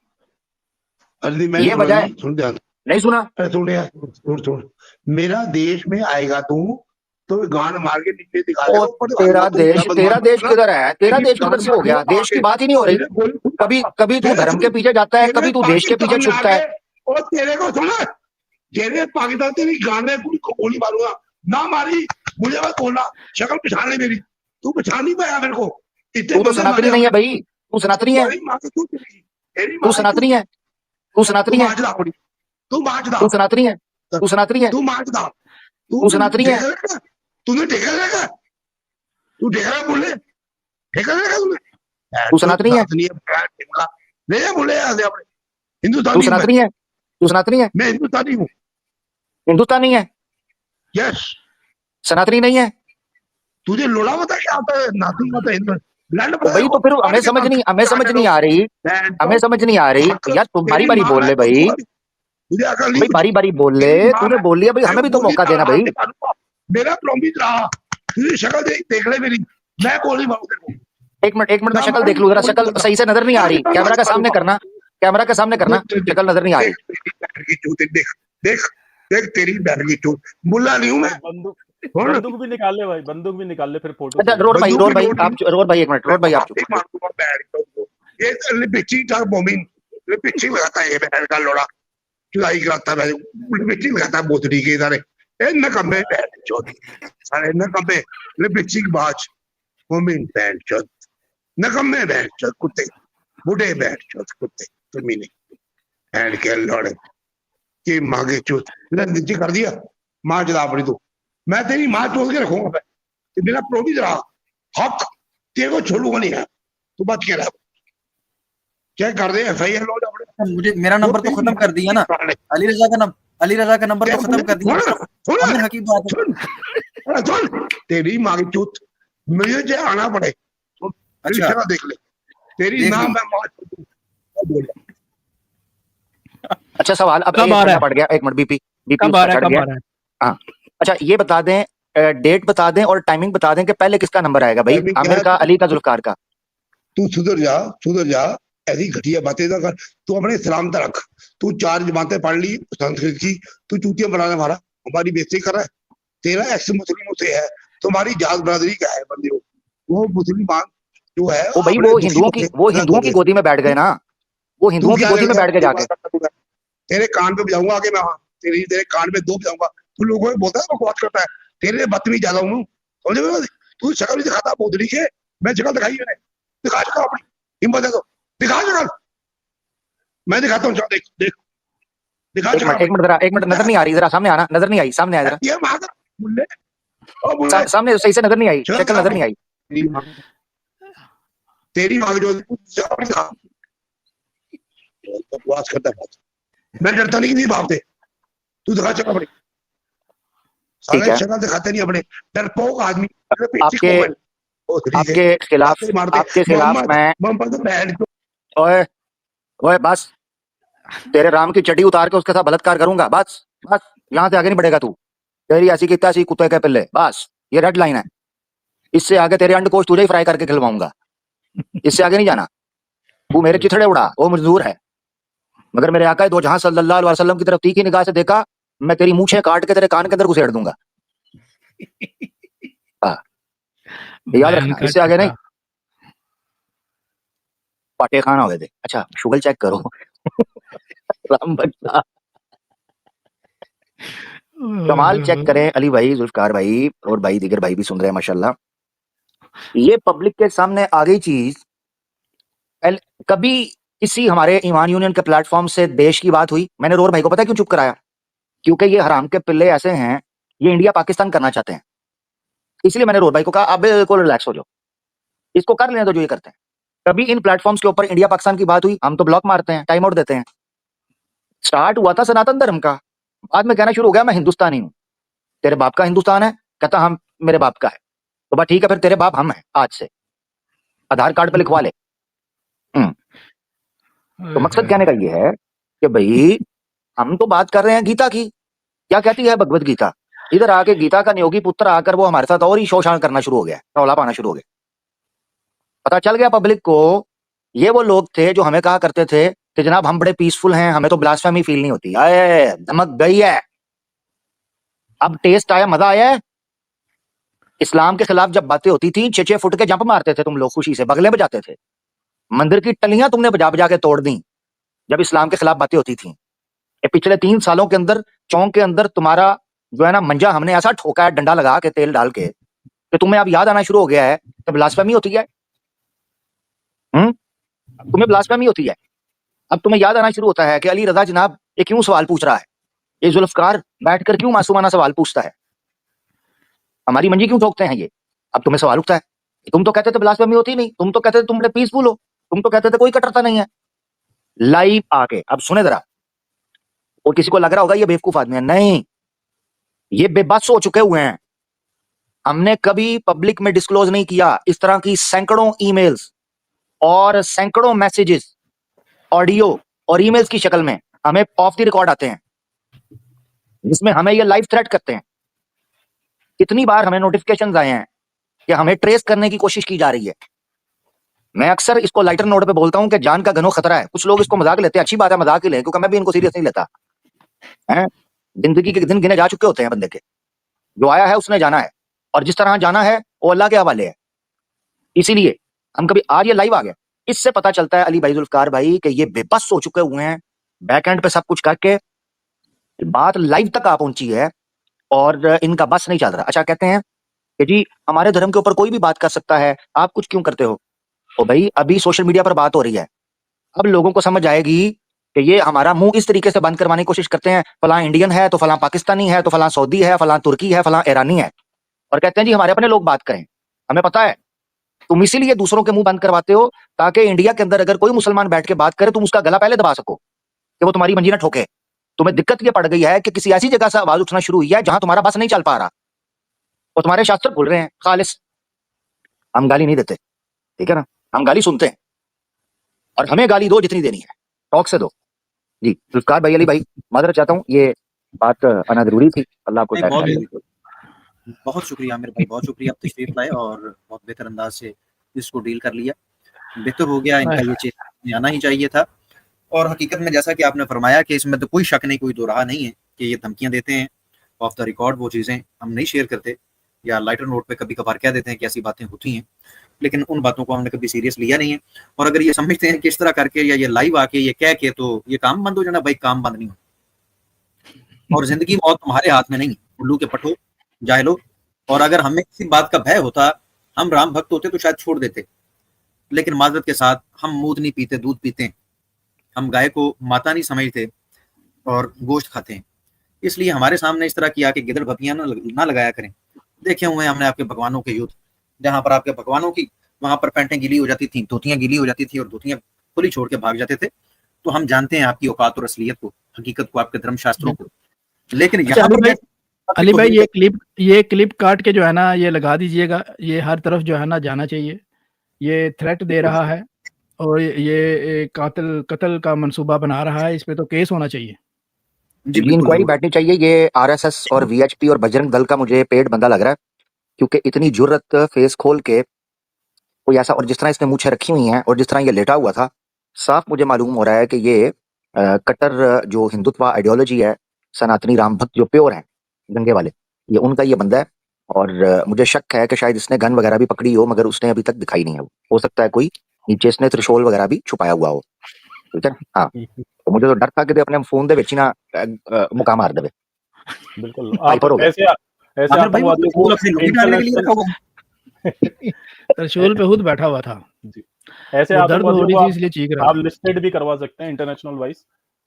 [SPEAKER 2] ये वजह है।
[SPEAKER 1] सुन ध्यान,
[SPEAKER 2] नहीं सुना?
[SPEAKER 1] सुन, मेरा देश में आएगा तू तो गान मार के नीचे दिखा
[SPEAKER 2] दे। तेरा देश किधर है? तेरा देश किधर से हो गया? देश की बात ही नहीं हो रही। कभी तू धर्म के पीछे जाता है, कभी तू देश के पीछे छुपता है।
[SPEAKER 1] और तेरे को सुना, तेरे पाकिस्तान तेरी गाने को गोली मारूंगा ना मारी, मुझे मत बोलना, शक्ल पहचान ले मेरी, तू पहचान नहीं पाया मेरे को।
[SPEAKER 2] तू तो सनातनी नहीं है भाई, तू सनातनी है, तू सनातनी है, तू सनातनी है,
[SPEAKER 1] तू माचदा,
[SPEAKER 2] तू सनातनी है, तू सनातनी है,
[SPEAKER 1] तू माचदा,
[SPEAKER 2] तू सनातनी है,
[SPEAKER 1] तूने ठेका लेगा, तू ठेका बोले, ठेका लेगा तूने,
[SPEAKER 2] तू सनातनी है,
[SPEAKER 1] ले जा बोले अपने
[SPEAKER 2] तू
[SPEAKER 1] हिंदुस्तानी,
[SPEAKER 2] सनातनी है, तू सनातनी है,
[SPEAKER 1] मैं हिंदुस्तानी हूँ,
[SPEAKER 2] हिंदुस्तानी है,
[SPEAKER 1] यस,
[SPEAKER 2] सनातनी नहीं है।
[SPEAKER 1] तुझे लोड़ा बता क्या आता है, नाती बता हिंदू लैंड
[SPEAKER 2] तो भाई तो फिर हमें समझ नहीं आ रही, हमें समझ नहीं आ रही यार। तुम बारी बारी बोल ले भाई,
[SPEAKER 1] तुझे अकल नहीं,
[SPEAKER 2] भाई बारी बारी बोल ले, तूने बोल लिया भाई, हमें भी तो मौका देना भाई।
[SPEAKER 1] मेरा प्रॉमिस रहा, तुझे शक्ल देख ले मेरी, मैं गोली मारूं तेरे को।
[SPEAKER 2] एक मिनट मैं शक्ल देख लूं जरा, शक्ल सही से नजर नहीं आ रही, कैमरा के सामने करना, कैमरा के सामने करना, शक्ल नजर नहीं आ रही।
[SPEAKER 1] देख देख देख तेरी बहन की चोट, मुल्ला नहीं हूं मैं।
[SPEAKER 7] बंदूक भी निकाल ले भाई, बंदूक भी निकाल ले फिर फोटो।
[SPEAKER 2] अच्छा रोड भाई आप रोड भाई एक मिनट, रोड भाई आप
[SPEAKER 1] ये लिपस्टिक था मोमिन, लिपस्टिक लगाता है ये बहन का लोड़ा, चुराई कराता है, लिपस्टिक लगाता है बोतरी के इधर, ए नकम्मे बहन चोट, सारे नकम्मे लिपस्टिक बाज मोमिन बहन चोट, नकम्मे बहन चोट, कुत्ते बूढ़े बहन चोट, कुत्ते तुम ही नहीं बहन के लोड़े की मांगे चोट, नीचे कर दिया मां चला अपनी, तू मैं तेरी मां तोड़ के रखूंगा, मैं मेरा प्रोमिस रहा, हक तेरे को छोड़ूंगा नहीं है, तू बच के रह, चेक कर दे FIR लो अपने।
[SPEAKER 3] मुझे मेरा नंबर तो खत्म कर दिया ना, अली रजा का नंबर तो खत्म कर दिया, हमने हकीम बात
[SPEAKER 1] सुन तेरी मां की चूत, मुझे जो आना पड़े, अच्छा देख ले तेरी नाम मैं मां।
[SPEAKER 2] अच्छा सवाल अब पड़ गया, एक मिनट बीपी चढ़ गया। हाँ अच्छा ये बता दें, डेट बता दें और टाइमिंग बता दें कि पहले किसका नंबर आएगा भाई, आमिर का, अली का, जुल्फकार का।
[SPEAKER 1] तू सुधर जा, ऐसी घटिया बातें ना कर, तू अपने इस्लाम तक रख, तू 4 जमातें पढ़ ली संस्कृत की, तू चूतियां बनाने वाला हमारी बेइज्जती कर रहा है, तेरा एक्स मुस्लिमों से है, तुम्हारी जात बरादरी का है बंदे, वो मुसलमान जो है
[SPEAKER 2] वो भाई वो हिंदुओं की गोदी में बैठ गए ना, वो हिंदुओं की गोदी में बैठ के जाके
[SPEAKER 1] तेरे कान पे बजाऊंगा आगे मैं, तेरे कान में 2 बजाऊंगा, तू लोगों को बोलता है बकवास करता है, तेरे बदतमीज ज्यादा हूँ, समझ में, तू शक्ल नहीं दिखाता बोतली के, मैं शक्ल दिखाई मैंने, दिखा शक्ल अपनी, हिम्मत है तो दिखा शक्ल, मैं दिखाता हूँ, देख देख दिखा शक्ल।
[SPEAKER 2] एक मिनट नजर नहीं आ रही, जरा सामने आना, नजर नहीं आई, सामने आया जरा,
[SPEAKER 1] ये मार मुल्ले
[SPEAKER 2] सामने सही से नजर नहीं आई, शक्ल नजर नहीं आई,
[SPEAKER 1] तेरी मांग जो बकवास करता है, मैं डरता नहीं बाप से, तू दिखा शक्ल अपनी, साले शक्ल दिखाते नहीं अपने, डरपोक आदमी।
[SPEAKER 2] आपके खिलाफ मैं ओए बस तेरे राम की चड्डी उतार के उसके साथ बलात्कार करूंगा, बस यहाँ से आगे नहीं बढ़ेगा तू, तेरी ऐसी की तैसी कुत्ते के पिल्ले, बस ये रेड लाइन है, इससे आगे तेरे अंडकोश तुझे ही फ्राई करके खिलवाऊंगा, इससे आगे नहीं जाना, तू मेरे चिथड़े उड़ा, वो मजदूर है, मगर मेरे आका दो जहां सल्लल्लाहु अलैहि वसल्लम की तरफ तीखी निगाह से देखा, मैं तेरी मूछें काट के तेरे कान के अंदर घुसेड़ दूंगा, याद रखना, इससे आगे नहीं, पाटे खाना हो गए थे। अच्छा शुगर चेक करो राम बच्चा कमाल चेक करें, अली भाई, जुल्फकार भाई और भाई दीगर भाई भी सुन रहे हैं माशाल्लाह, ये पब्लिक के सामने आ गई चीज। कभी किसी हमारे ईमान यूनियन के प्लेटफॉर्म से देश की बात हुई, मैंने रोर भाई को पता है क्यों चुप कराया, क्योंकि ये हराम के पिल्ले ऐसे हैं, ये इंडिया पाकिस्तान करना चाहते हैं, इसलिए मैंने रोर भाई को कहा आप बिल्कुल रिलैक्स हो जाओ, इसको कर लेने दो जो ये करते हैं। कभी इन प्लेटफॉर्म्स के ऊपर इंडिया पाकिस्तान की बात हुई, हम तो ब्लॉक मारते हैं, टाइम आउट देते हैं। स्टार्ट हुआ था सनातन धर्म का, बाद में कहना शुरू हो गया मैं हिंदुस्तानी हूं, तेरे बाप का हिंदुस्तान है, कहता हम मेरे बाप का है, तो बात ठीक है फिर तेरे बाप हम हैं, आज से आधार कार्ड पे लिखवा ले। तो मकसद कहने का ये है कि भाई हम तो बात कर रहे हैं गीता की, क्या कहती है भगवत गीता, इधर आके गीता का नियोगी पुत्र आकर वो हमारे साथ और ही शोषण करना शुरू हो गया, रौला पाना शुरू हो गया। पता चल गया पब्लिक को, ये वो लोग थे जो हमें कहा करते थे कि जनाब हम बड़े पीसफुल हैं, हमें तो ब्लास्फेमी फील नहीं होती, आए धमक गई है, अब टेस्ट आया, मजा आया है। इस्लाम के खिलाफ जब बातें होती थी 6-6 फुट के जंप मारते थे तुम लोग, खुशी से बगले बजाते थे, मंदिर की टलियां तुमने बजा बजा के तोड़ दी जब इस्लाम के खिलाफ बातें होती थी। ये पिछले 3 सालों के अंदर चौक के अंदर तुम्हारा जो है ना मंजा हमने ऐसा ठोका है डंडा लगा के तेल डाल के कि तुम्हें अब याद आना शुरू हो गया है कि ब्लास्फेमी होती है। तुम्हें ब्लास्फेमी होती है। अब तुम्हें याद आना शुरू होता है कि अली रजा जनाब ये क्यों सवाल पूछ रहा है, ये जुल्फकार बैठकर क्यों मासूमाना सवाल पूछता है, हमारी मंजी क्यों ठोकते हैं ये। अब तुम्हें सवाल उठता है, तुम तो कहते थे ब्लास्फेमी होती नहीं, तुम तो कहते थे तुम बड़े पीसफुल हो, तुम तो कहते थे कोई कटरता नहीं है। लाइव आके अब सुने जरा, और किसी को लग रहा होगा ये बेवकूफ आदमी है, नहीं, ये बेबस हो चुके हुए हैं। हमने कभी पब्लिक में डिस्क्लोज नहीं किया इस तरह की सैकड़ों ईमेल्स और सैकड़ों मैसेजेस ऑडियो और ईमेल्स की शक्ल में हमें ऑफ द रिकॉर्ड आते हैं, जिसमें हमें ये लाइव थ्रेट करते हैं। कितनी बार हमें नोटिफिकेशंस आए हैं कि हमें ट्रेस करने की कोशिश की जा रही है। मैं अक्सर इसको लाइटर नोट पे बोलता हूं कि जान का घनो खतरा है। कुछ लोग इसको मजाक लेते हैं, अच्छी बात है मजाक ही लें, क्योंकि मैं भी इनको सीरियस नहीं लेता है। जिंदगी के दिन गिने जा चुके होते हैं बंदे के, जो आया है उसने जाना है, और जिस तरह जाना है वो अल्लाह के हवाले है। इसीलिए हम कभी आज ये लाइव आ गया, इससे पता चलता है अली भाई जुल्फकार भाई कि ये बेबस हो चुके हुए हैं। बैक एंड पे सब कुछ करके बात लाइव तक आ पहुंची है और इनका बस नहीं चल रहा। अच्छा, कहते हैं कि जी हमारे धर्म के ऊपर कोई भी बात कर सकता है, आप कुछ क्यों करते हो। तो भाई अभी सोशल मीडिया पर बात हो रही है, अब लोगों को समझ आएगी कि ये हमारा मुंह इस तरीके से बंद करवाने की कोशिश करते हैं, फलां इंडियन है तो फलां पाकिस्तानी है तो फलां सऊदी है, फलां तुर्की है, फलां ईरानी है, और कहते हैं जी हमारे अपने लोग बात करें। हमें पता है तुम इसीलिए दूसरों के मुंह बंद करवाते हो ताकि इंडिया के अंदर अगर कोई मुसलमान बैठ के बात करे तुम उसका गला पहले दबा सको कि वो तुम्हारी मंजी ना ठोके। तुम्हें दिक्कत ये पड़ गई है कि किसी ऐसी जगह से आवाज उठना शुरू हुई है जहां तुम्हारा बस नहीं चल पा रहा, और तुम्हारे शास्त्र भूल रहे हैं खालिस। हम गाली नहीं देते, ठीक है ना, हम गाली सुनते हैं, और हमें गाली दो जितनी देनी है, टॉक से दो। जी जुल्फकार भाई, अली भाई, मादर चाहता हूँ, ये बात आना जरूरी थी। अल्लाह आपको
[SPEAKER 3] बहुत शुक्रिया आमिर भाई, बहुत शुक्रिया, आप तशरीफ लाए और बहुत बेहतर अंदाज से इसको डील कर लिया। बेहतर हो गया, इनका ये चेक आना ही चाहिए था। और हकीकत में जैसा कि आपने फरमाया कि इसमें तो कोई शक नहीं, कोई दो राह नहीं है कि ये धमकियां देते हैं ऑफ द रिकॉर्ड, वो चीज़ें हम नहीं शेयर करते या लाइटर नोट पे कभी कभार कह देते हैं कि ऐसी बातें होती हैं, लेकिन उन बातों को हमने कभी सीरियस लिया नहीं है। और अगर ये समझते हैं कि इस तरह करके या ये लाइव आके ये कह के तो ये काम बंद हो जाना, भाई काम बंद नहीं हो। और जिंदगी मौत तुम्हारे हाथ में नहीं, उल्लू के पठो जाहिलो। और अगर हमें किसी बात का भय होता, हम राम भक्त होते तो शायद छोड़ देते, लेकिन माजरत के साथ हम मूत नहीं पीते, दूध पीते हैं। हम गाय को माता नहीं समझते और गोश्त खाते हैं। इसलिए हमारे सामने इस तरह की आके गिदड़ भपियां ना लगाया करें। देखे हुए हमने आपके भगवानों के युद्ध, जहां पर आपके भगवानों की वहां पर पैंटें गीली हो जाती थी, धोतियां गीली हो जाती थी और धोतियां खुली छोड़ के भाग जाते थे। तो हम जानते हैं आपकी औकात और असलियत को, हकीकत को, आपके धर्मशास्त्रों को। लेकिन यहाँ पर
[SPEAKER 5] अली भाई ये क्लिप काट के जो है ना ये लगा दीजिएगा, ये हर तरफ जो है ना जाना चाहिए। ये थ्रेट दे रहा है और ये कत्ल का मंसूबा बना रहा है, इस पे तो केस होना चाहिए।
[SPEAKER 2] जी इंक्वायरी बैठनी चाहिए। ये आरएसएस और वीएचपी और बजरंग दल का मुझे पेट बंदा लग रहा है, क्योंकि इतनी जुर्रत फेस खोल के कोई ऐसा, और जिस तरह इसने मूछें रखी हुई हैं और जिस तरह ये लेटा हुआ था, साफ मुझे मालूम हो रहा है कि ये कट्टर जो हिंदुत्व आइडियोलॉजी है, सनातनी राम भक्त जो प्योर हैं गंगे वाले, ये उनका ये बंदा है। और मुझे शक है कि शायद इसने गन वगैरह भी पकड़ी हो, मगर उसने अभी तक दिखाई नहीं है। हो सकता है कोई नीचे इसने त्रिशूल वगैरह भी छुपाया हुआ हो, ठीक है। हाँ, तो मुझे तो डर था कि अपने फोन दे विच ना मुका मार देवे।
[SPEAKER 7] बिल्कुल ऐसे आतंकवादियों को
[SPEAKER 5] त्रिशूल पे खुद बैठा हुआ था जी।
[SPEAKER 7] ऐसे आतंकवादियों को इसलिए चीख रहा, आप लिस्टेड भी करवा सकते हैं इंटरनेशनल वाइज,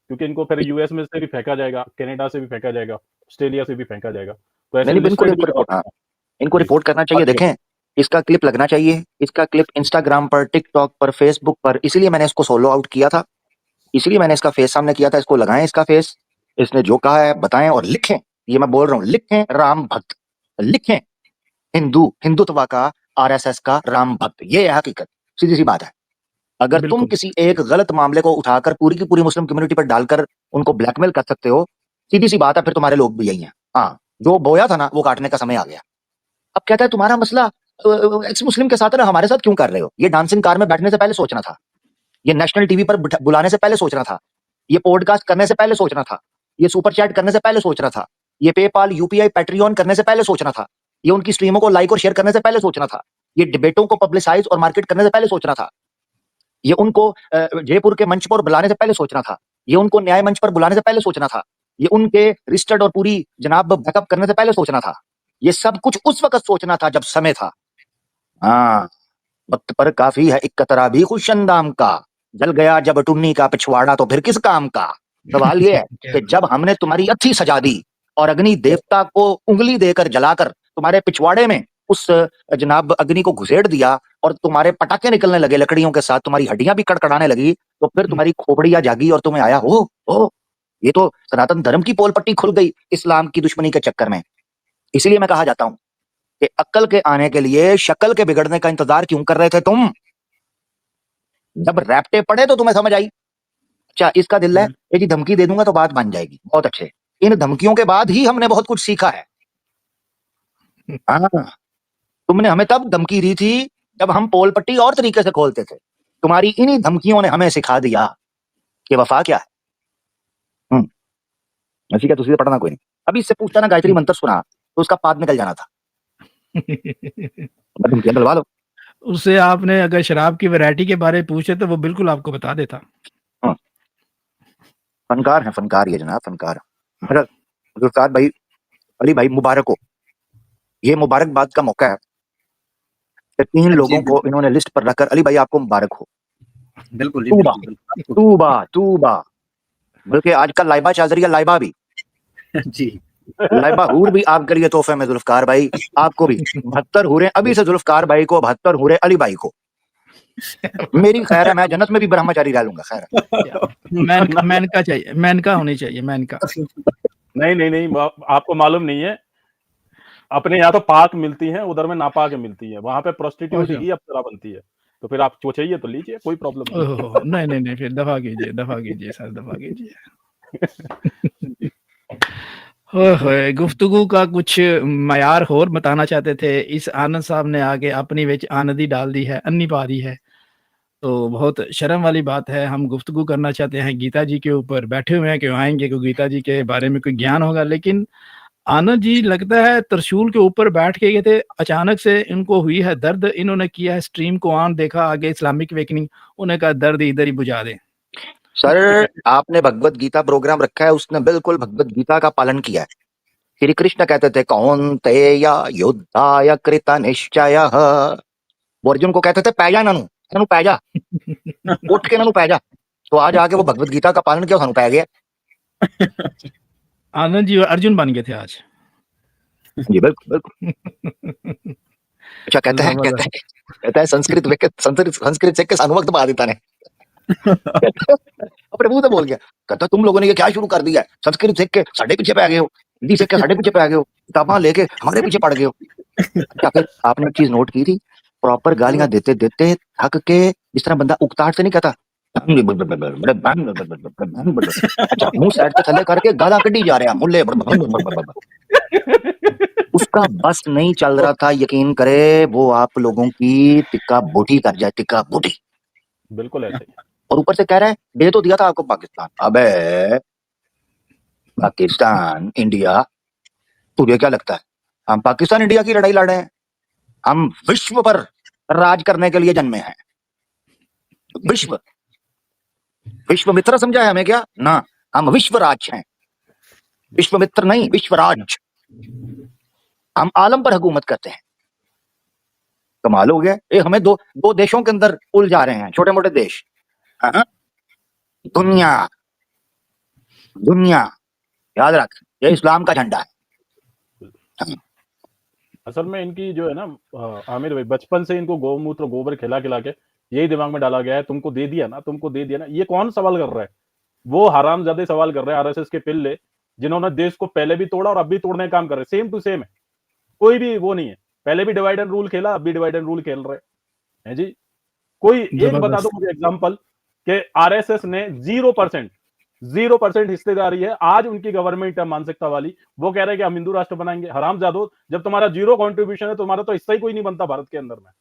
[SPEAKER 7] क्योंकि इनको फिर यूएस में से भी फेंका जाएगा, कनाडा से भी फेंका जाएगा, ऑस्ट्रेलिया से भी फेंका जाएगा। तो ऐसे
[SPEAKER 2] इनको रिपोर्ट करना चाहिए। देखें, इसका क्लिप लगना चाहिए, इसका क्लिप इंस्टाग्राम पर, टिकटॉक पर, फेसबुक पर। इसीलिए मैंने इसको सोलो आउट किया था, इसलिए मैंने इसका फेस सामने किया था। इसको लगाएं इसका फेस, इसने जो कहा है बताएं और लिखें। ये मैं बोल रहा हूँ, लिखें राम भक्त, लिखें हिंदुत्व का, आरएसएस का राम भक्त। ये है हकीकत, सीधी सी बात है। अगर तुम किसी एक गलत मामले को उठाकर पूरी की पूरी मुस्लिम कम्युनिटी पर डालकर उनको ब्लैकमेल कर सकते हो, सीधी सी बात है, फिर तुम्हारे लोग भी यही हैं। हाँ, जो बोया था ना वो काटने का समय आ गया। अब कहता है तुम्हारा मसला एक्स मुस्लिम के साथ है ना, हमारे साथ क्यों कर रहे हो। ये डांसिंग कार में बैठने से पहले सोचना था, ये नेशनल टीवी पर बुलाने से पहले सोचना था, ये पॉडकास्ट करने से पहले सोचना था, ये सुपर चैट करने से पहले सोचना था, ये पेपाल, यूपीआई, पैट्रियन करने से पहले सोचना था, ये उनकी स्ट्रीमों को लाइक और शेयर करने से पहले सोचना था, ये डिबेटों को पब्लिसाइज और मार्केट करने से पहले सोचना था, ये उनको जयपुर के मंच पर बुलाने से पहले सोचना था, ये उनको न्याय मंच पर बुलाने से पहले सोचना था, ये उनके रजिस्टर्ड और पूरी जनाब बैकअप करने से पहले सोचना था, ये सब कुछ उस वक्त सोचना था जब समय था। हाँ, वक्त पर काफी है एक कतरा भी खुश अंदाम का, जल गया जब टुन्नी का पिछवाड़ा तो फिर किस काम का। सवाल ये है कि जब हमने तुम्हारी अच्छी सजा दी और अग्नि देवता को उंगली देकर जलाकर तुम्हारे पिछवाड़े में उस जनाब अग्नि को घुसेड़ दिया और तुम्हारे पटाखे निकलने लगे लकड़ियों के साथ, तुम्हारी हड्डियां भी कड़कड़ाने लगी, तो फिर तुम्हारी खोपड़ियां जागी और तुम्हें आया हो ये तो सनातन धर्म की पोल पट्टी खुल गई इस्लाम की दुश्मनी के चक्कर में। इसीलिए मैं कहा जाता हूं कि अक्ल के आने के लिए शक्ल के बिगड़ने का इंतजार क्यों कर रहे थे तुम? जब रैप्टे पड़े तो तुम्हें समझ आई, अच्छा इसका दिल है ये जी धमकी दे दूंगा तो बात बन जाएगी। बहुत अच्छे, इन धमकियों के बाद ही हमने बहुत कुछ सीखा है। हाँ, तुमने हमें तब धमकी दी थी जब हम पोल पट्टी और तरीके से खोलते थे, तुम्हारी इन्हीं धमकियों ने हमें सिखा दिया कि वफा क्या है। ऐसी क्या तुझे पढ़ना कोई नहीं, अभी इससे पूछता ना गायत्री मंत्र सुना तो उसका पाद निकल जाना था। धमकियां डलवा लो
[SPEAKER 5] उससे, आपने अगर शराब की वैरायटी के बारे में पूछे तो वो बिल्कुल आपको बता देता।
[SPEAKER 2] फनकार है, फनकार ये जनाब, फनकार। मगर गुलजार भाई, अली भाई मुबारक हो, ये मुबारकबाद का मौका है कि 3 लोगों को इन्होंने लिस्ट पर रखकर, अली भाई आपको मुबारक हो।
[SPEAKER 3] बिल्कुल
[SPEAKER 2] तूबा, बल्कि आजकल लाइबा चल रही है, लाइबा भी
[SPEAKER 3] जी,
[SPEAKER 2] लाइबा हूर भी आपके लिए तोहफे में जुल्फकार भाई, आपको भी 72 हूरें अभी से जुल्फकार भाई को, 72 हूरें अली भाई को। मेरी खैर है, मैं जन्नत में भी ब्रह्मचारी रह लूंगा। खैर
[SPEAKER 5] मैनका चाहिए, मैनका होनी चाहिए, मैनका।
[SPEAKER 7] नहीं आपको मालूम नहीं है, अपने यहाँ तो पाक मिलती है, उधर में नापाक मिलती है, वहां पे प्रोस्टिट्यूट ही अप्सरा बनती है, तो फिर आप जो चाहिए तो लीजिए, कोई प्रॉब्लम
[SPEAKER 5] नहीं, फिर दफा कीजिए सर, दफा कीजिए। गुफ्तगू का कुछ मयार और बताना चाहते थे, इस आनंद साहब ने आगे अपनी विच आनंदी डाल दी है, अन्नी पा दी है, तो बहुत शर्म वाली बात है। हम गुफ्तगू करना चाहते हैं गीता जी के ऊपर, बैठे हुए हैं क्यों आएंगे, क्यों गीता जी के बारे में कोई ज्ञान होगा, लेकिन आनंद जी लगता है त्रिशूल के ऊपर बैठ के गए थे, अचानक से इनको हुई है दर्द, इन्होंने किया है स्ट्रीम को ऑन, देखा आगे इस्लामिक वेकनिंग, उन्हें कहा दर्द इधर ही बुझा दें।
[SPEAKER 2] सर आपने भगवत गीता प्रोग्राम रखा है, उसने बिल्कुल भगवत गीता का पालन किया है। श्री कृष्ण कहते थे कौन्तेय युद्धाय कृत निश्चय, वो अर्जुन को कहते थे पैजा ननु पैजा, उठ के ननु पैजा, तो आज आके वो भगवत गीता का पालन किया, सानू पै गया।
[SPEAKER 5] आनंद जी अर्जुन बन गए थे आज।
[SPEAKER 2] जी बिल्कुल। अच्छा कहते हैं संस्कृत सीख के सानू वक्त पा देता ने अपने मुंह से बोल गया, कहता तुम लोगों ने ये क्या शुरू कर दिया है, संस्कृत सीख के साढ़े पीछे पे आ गए हो, हिंदी सीख के साढ़े पीछे पे आ गए हो, किताबा लेके हमारे पीछे पड़ गए हो। क्या फिर आपने एक चीज नोट की थी, प्रॉपर गालियां देते देते थक के, जिस तरह बंदा उकताहट से नहीं कहता, अच्छा मुंह साइड से थले करके गाला कड्डी जा रहे हैं मुल्ले, उसका बस नहीं चल रहा था, यकीन करे वो आप लोगों की टिक्का बोटी कर जाए, टिक्का बोटी,
[SPEAKER 7] बिल्कुल ऐसे ही।
[SPEAKER 2] और ऊपर से कह रहा है दे तो दिया था आपको पाकिस्तान। अबे पाकिस्तान इंडिया, तुझे क्या लगता है हम पाकिस्तान इंडिया की लड़ाई लड़ रहे हैं? हम विश्व पर राज करने के लिए जन्मे हैं। विश्वमित्र समझा है हमें क्या? ना, हम विश्वराज हैं, विश्वमित्र नहीं, विश्वराज। हम आलम पर हुकूमत करते हैं। कमाल हो गया, ये हमें दो देशों के अंदर उलझा रहे हैं, छोटे मोटे देश। दुनिया याद रख, ये इस्लाम का झंडा है।
[SPEAKER 7] असल में इनकी जो है ना आमिर भाई, बचपन से इनको गौमूत्र गोबर खिला के यही दिमाग में डाला गया है, तुमको दे दिया ना। ये कौन सवाल कर रहा है? वो हरामजादे सवाल कर रहे हैं, आरएसएस के पिल्ले, जिन्होंने देश को पहले भी तोड़ा और अब भी तोड़ने का काम कर रहे हैं। सेम टू सेम है, कोई भी वो नहीं है। पहले भी डिवाइड एंड रूल खेला, अब भी डिवाइड एंड रूल खेल रहे हैं जी। कोई एक बता दो मुझे एग्जांपल कि आरएसएस ने 0% हिस्सेदारी है, आज उनकी गवर्नमेंट है मानसिकता वाली, वो कह रहे हैं कि हम हिंदू राष्ट्र बनाएंगे। हरामजादो, जब तुम्हारा 0 कंट्रीब्यूशन है, तुम्हारा तो हिस्सा ही कोई नहीं बनता भारत के अंदर में।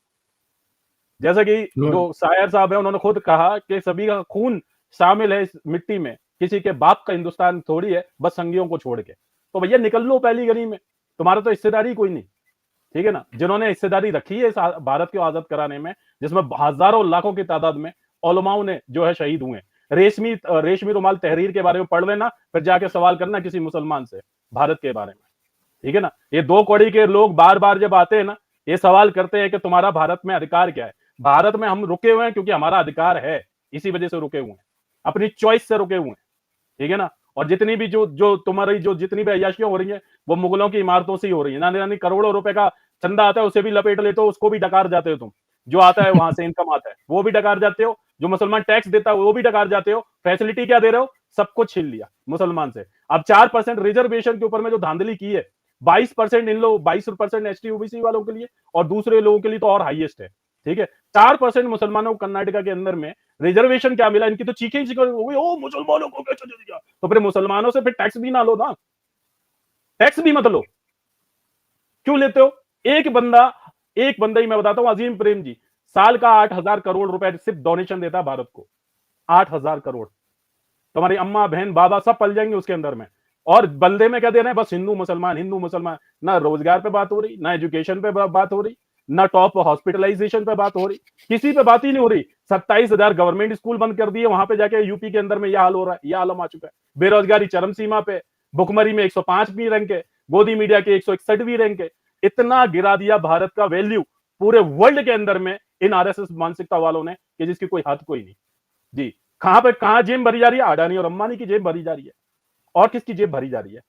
[SPEAKER 7] जैसे कि जो सायर साहब है, उन्होंने खुद कहा कि सभी का खून शामिल है इस मिट्टी में, किसी के बाप का हिंदुस्तान थोड़ी है, बस संगियों को छोड़ के। तो भैया निकल लो पहली गली में, तुम्हारा तो हिस्सेदारी कोई नहीं, ठीक है ना। जिन्होंने हिस्सेदारी रखी है इस भारत को आजाद कराने में, जिसमें हजारों लाखों की तादाद में उलमाओं ने जो है शहीद हुए, रेशमी रेशमी रुमाल तहरीर के बारे में पढ़ लेना, फिर जाके सवाल करना किसी मुसलमान से भारत के बारे में, ठीक है ना। ये दो कौड़ी के लोग बार बार जब आते हैं ना, ये सवाल करते हैं कि तुम्हारा भारत में अधिकार क्या है। भारत में हम रुके हुए हैं क्योंकि हमारा अधिकार है, इसी वजह से रुके हुए हैं, अपनी चॉइस से रुके हुए हैं, ठीक है ना। और जितनी भी जो तुम्हारी जो जितनी भी अय्याशियां हो रही है वो मुगलों की इमारतों से ही हो रही है। नानी नानी करोड़ों रुपए का चंदा आता है, उसे भी लपेट लेते हो, उसको भी डकार जाते हो तुम। जो आता है वहां से इनकम आता है वो भी डकार जाते हो, जो मुसलमान टैक्स देता है वो भी डकार जाते हो। फैसिलिटी क्या दे रहे हो, सब कुछ छीन लिया मुसलमान से। अब 4% रिजर्वेशन के ऊपर में जो धांधली की है, 22% इन लोग 22% एसटी ओबीसी वालों के लिए और दूसरे लोगों के लिए तो और हाईएस्ट है, ठीक है। 4% मुसलमानों को कर्नाटका के अंदर में रिजर्वेशन क्या मिला, इनकी तो चीखें हो गई, ओ मुसलमानों को कैसे दे दिया। तो फिर मुसलमानों से फिर टैक्स भी ना लो ना, टैक्स भी मत लो, क्यों लेते हो। एक बंदा ही मैं बताता हूं, अजीम प्रेम जी साल का 8,000 करोड़ रुपए सिर्फ डोनेशन देता है भारत को, 8,000 करोड़। तुम्हारी अम्मा बहन बाबा सब पल जाएंगे उसके अंदर में। और बंदे में क्या देना है, बस हिंदू मुसलमान। ना रोजगार पे बात हो रही, ना एजुकेशन पे बात हो रही, ना टॉप हॉस्पिटलाइजेशन पे बात हो रही, किसी पे बात ही नहीं हो रही। 27,000 गवर्नमेंट स्कूल बंद कर दिए, वहां पे जाके यूपी के अंदर में यह हाल हो रहा है, यह आलम आ चुका है। बेरोजगारी चरम सीमा पे, भुखमरी में 105वीं रैंक है, गोदी मीडिया के 161वीं रैंक है। इतना गिरा दिया भारत का वैल्यू पूरे वर्ल्ड के अंदर में इन आरएसएस मानसिकता वालों ने कि जिसकी कोई हद कोई नहीं। जी कहां जेब भरी जा रही है, अडानी और अंबानी की जेब भरी जा रही है, और किसकी जेब भरी जा रही है।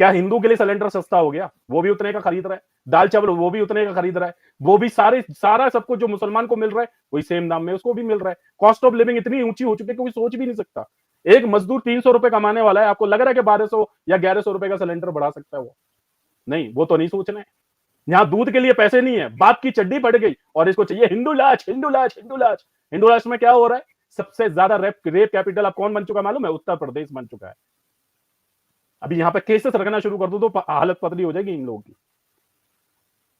[SPEAKER 7] क्या हिंदू के लिए सिलेंडर सस्ता हो गया, वो भी उतने का खरीद रहा है, दाल चावल वो भी उतने का खरीद रहा है, वो भी सारा सब कुछ जो मुसलमान को मिल रहा है वही सेम दाम में उसको भी मिल रहा है। कॉस्ट ऑफ लिविंग इतनी ऊंची हो चुकी है कि कोई सोच भी नहीं सकता। एक मजदूर 300 रुपए कमाने वाला है, आपको लग रहा है कि 1200 या 1100 रुपए का सिलेंडर बढ़ा सकता है वो? नहीं, वो तो नहीं सोचना है। यहां दूध के लिए पैसे नहीं है, बाप की चड्डी पड़ गई और इसको चाहिए हिंदू लाच में क्या हो रहा है, सबसे ज्यादा रेप कैपिटल अब कौन बन चुका मालूम है, उत्तर प्रदेश बन चुका है। अभी यहां पे केसेस रखना शुरू कर दो तो हालत पतली हो जाएगी इन लोगों की।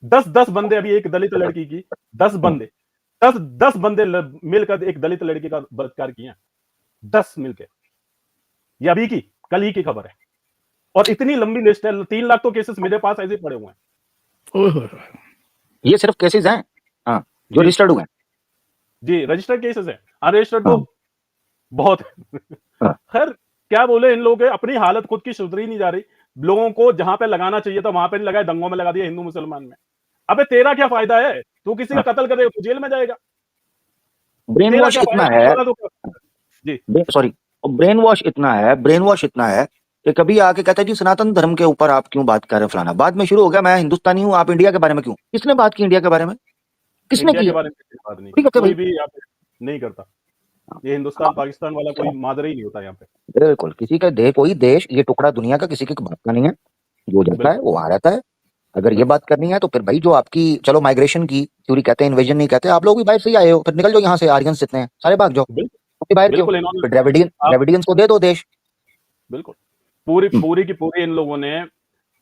[SPEAKER 7] 10 बंदे, अभी एक दलित लड़की की 10 बंदे मिलकर एक दलित लड़की का बलात्कार किया, 10 मिलकर। ये अभी की कल ही की खबर है, और इतनी लंबी लिस्ट है, 3 लाख तो केसेस मेरे पास ऐसे पड़े हुए हैं।
[SPEAKER 2] ये सिर्फ केसेस हैं हाँ, जो रजिस्टर्ड हुए हैं।
[SPEAKER 7] जी रजिस्टर्ड केसेस है, अनरजिस्टर्ड तो बहुत है। खैर क्या बोले, इन लोगों के अपनी हालत खुद की सुधरी नहीं जा रही। लोगों को जहां पे लगाना चाहिए था वहां पे नहीं लगाया, दंगों में लगा दिया हिंदू मुसलमान में। अबे तेरा क्या फायदा है, तू किसी का कत्ल करेगा तो जेल में जाएगा।
[SPEAKER 2] ब्रेन वॉश इतना है, जी सॉरी, ब्रेन वॉश इतना है कि कभी आके कहता है जी सनातन धर्म के ऊपर आप क्यों बात कर रहे हैं फलाना, बाद में शुरू हो गया मैं हिंदुस्तानी हूं, आप इंडिया के बारे में क्यों। किसने बात की इंडिया के बारे में, किसने की?
[SPEAKER 7] कोई भी नहीं करता, ये हिंदुस्तान पाकिस्तान वाला कोई मादरी ही नहीं होता यहाँ पे।
[SPEAKER 2] बिल्कुल, किसी का कोई देश, ये टुकड़ा दुनिया का किसी के बात का नहीं है, जो जाता है वो वहां रहता है। अगर ये बात करनी है तो फिर भाई जो आपकी, चलो माइग्रेशन की थ्योरी कहते हैं, इन्वेजन नहीं कहते, आप लोग भी बाहर से ही आए हो, फिर निकल जाओ यहाँ से, आर्यंस जितने हैं सारे भाग जाओ, बाहर क्यों, ड्रेविडियंस को दे दो देश।
[SPEAKER 7] बिल्कुल, पूरी की पूरी इन लोगों ने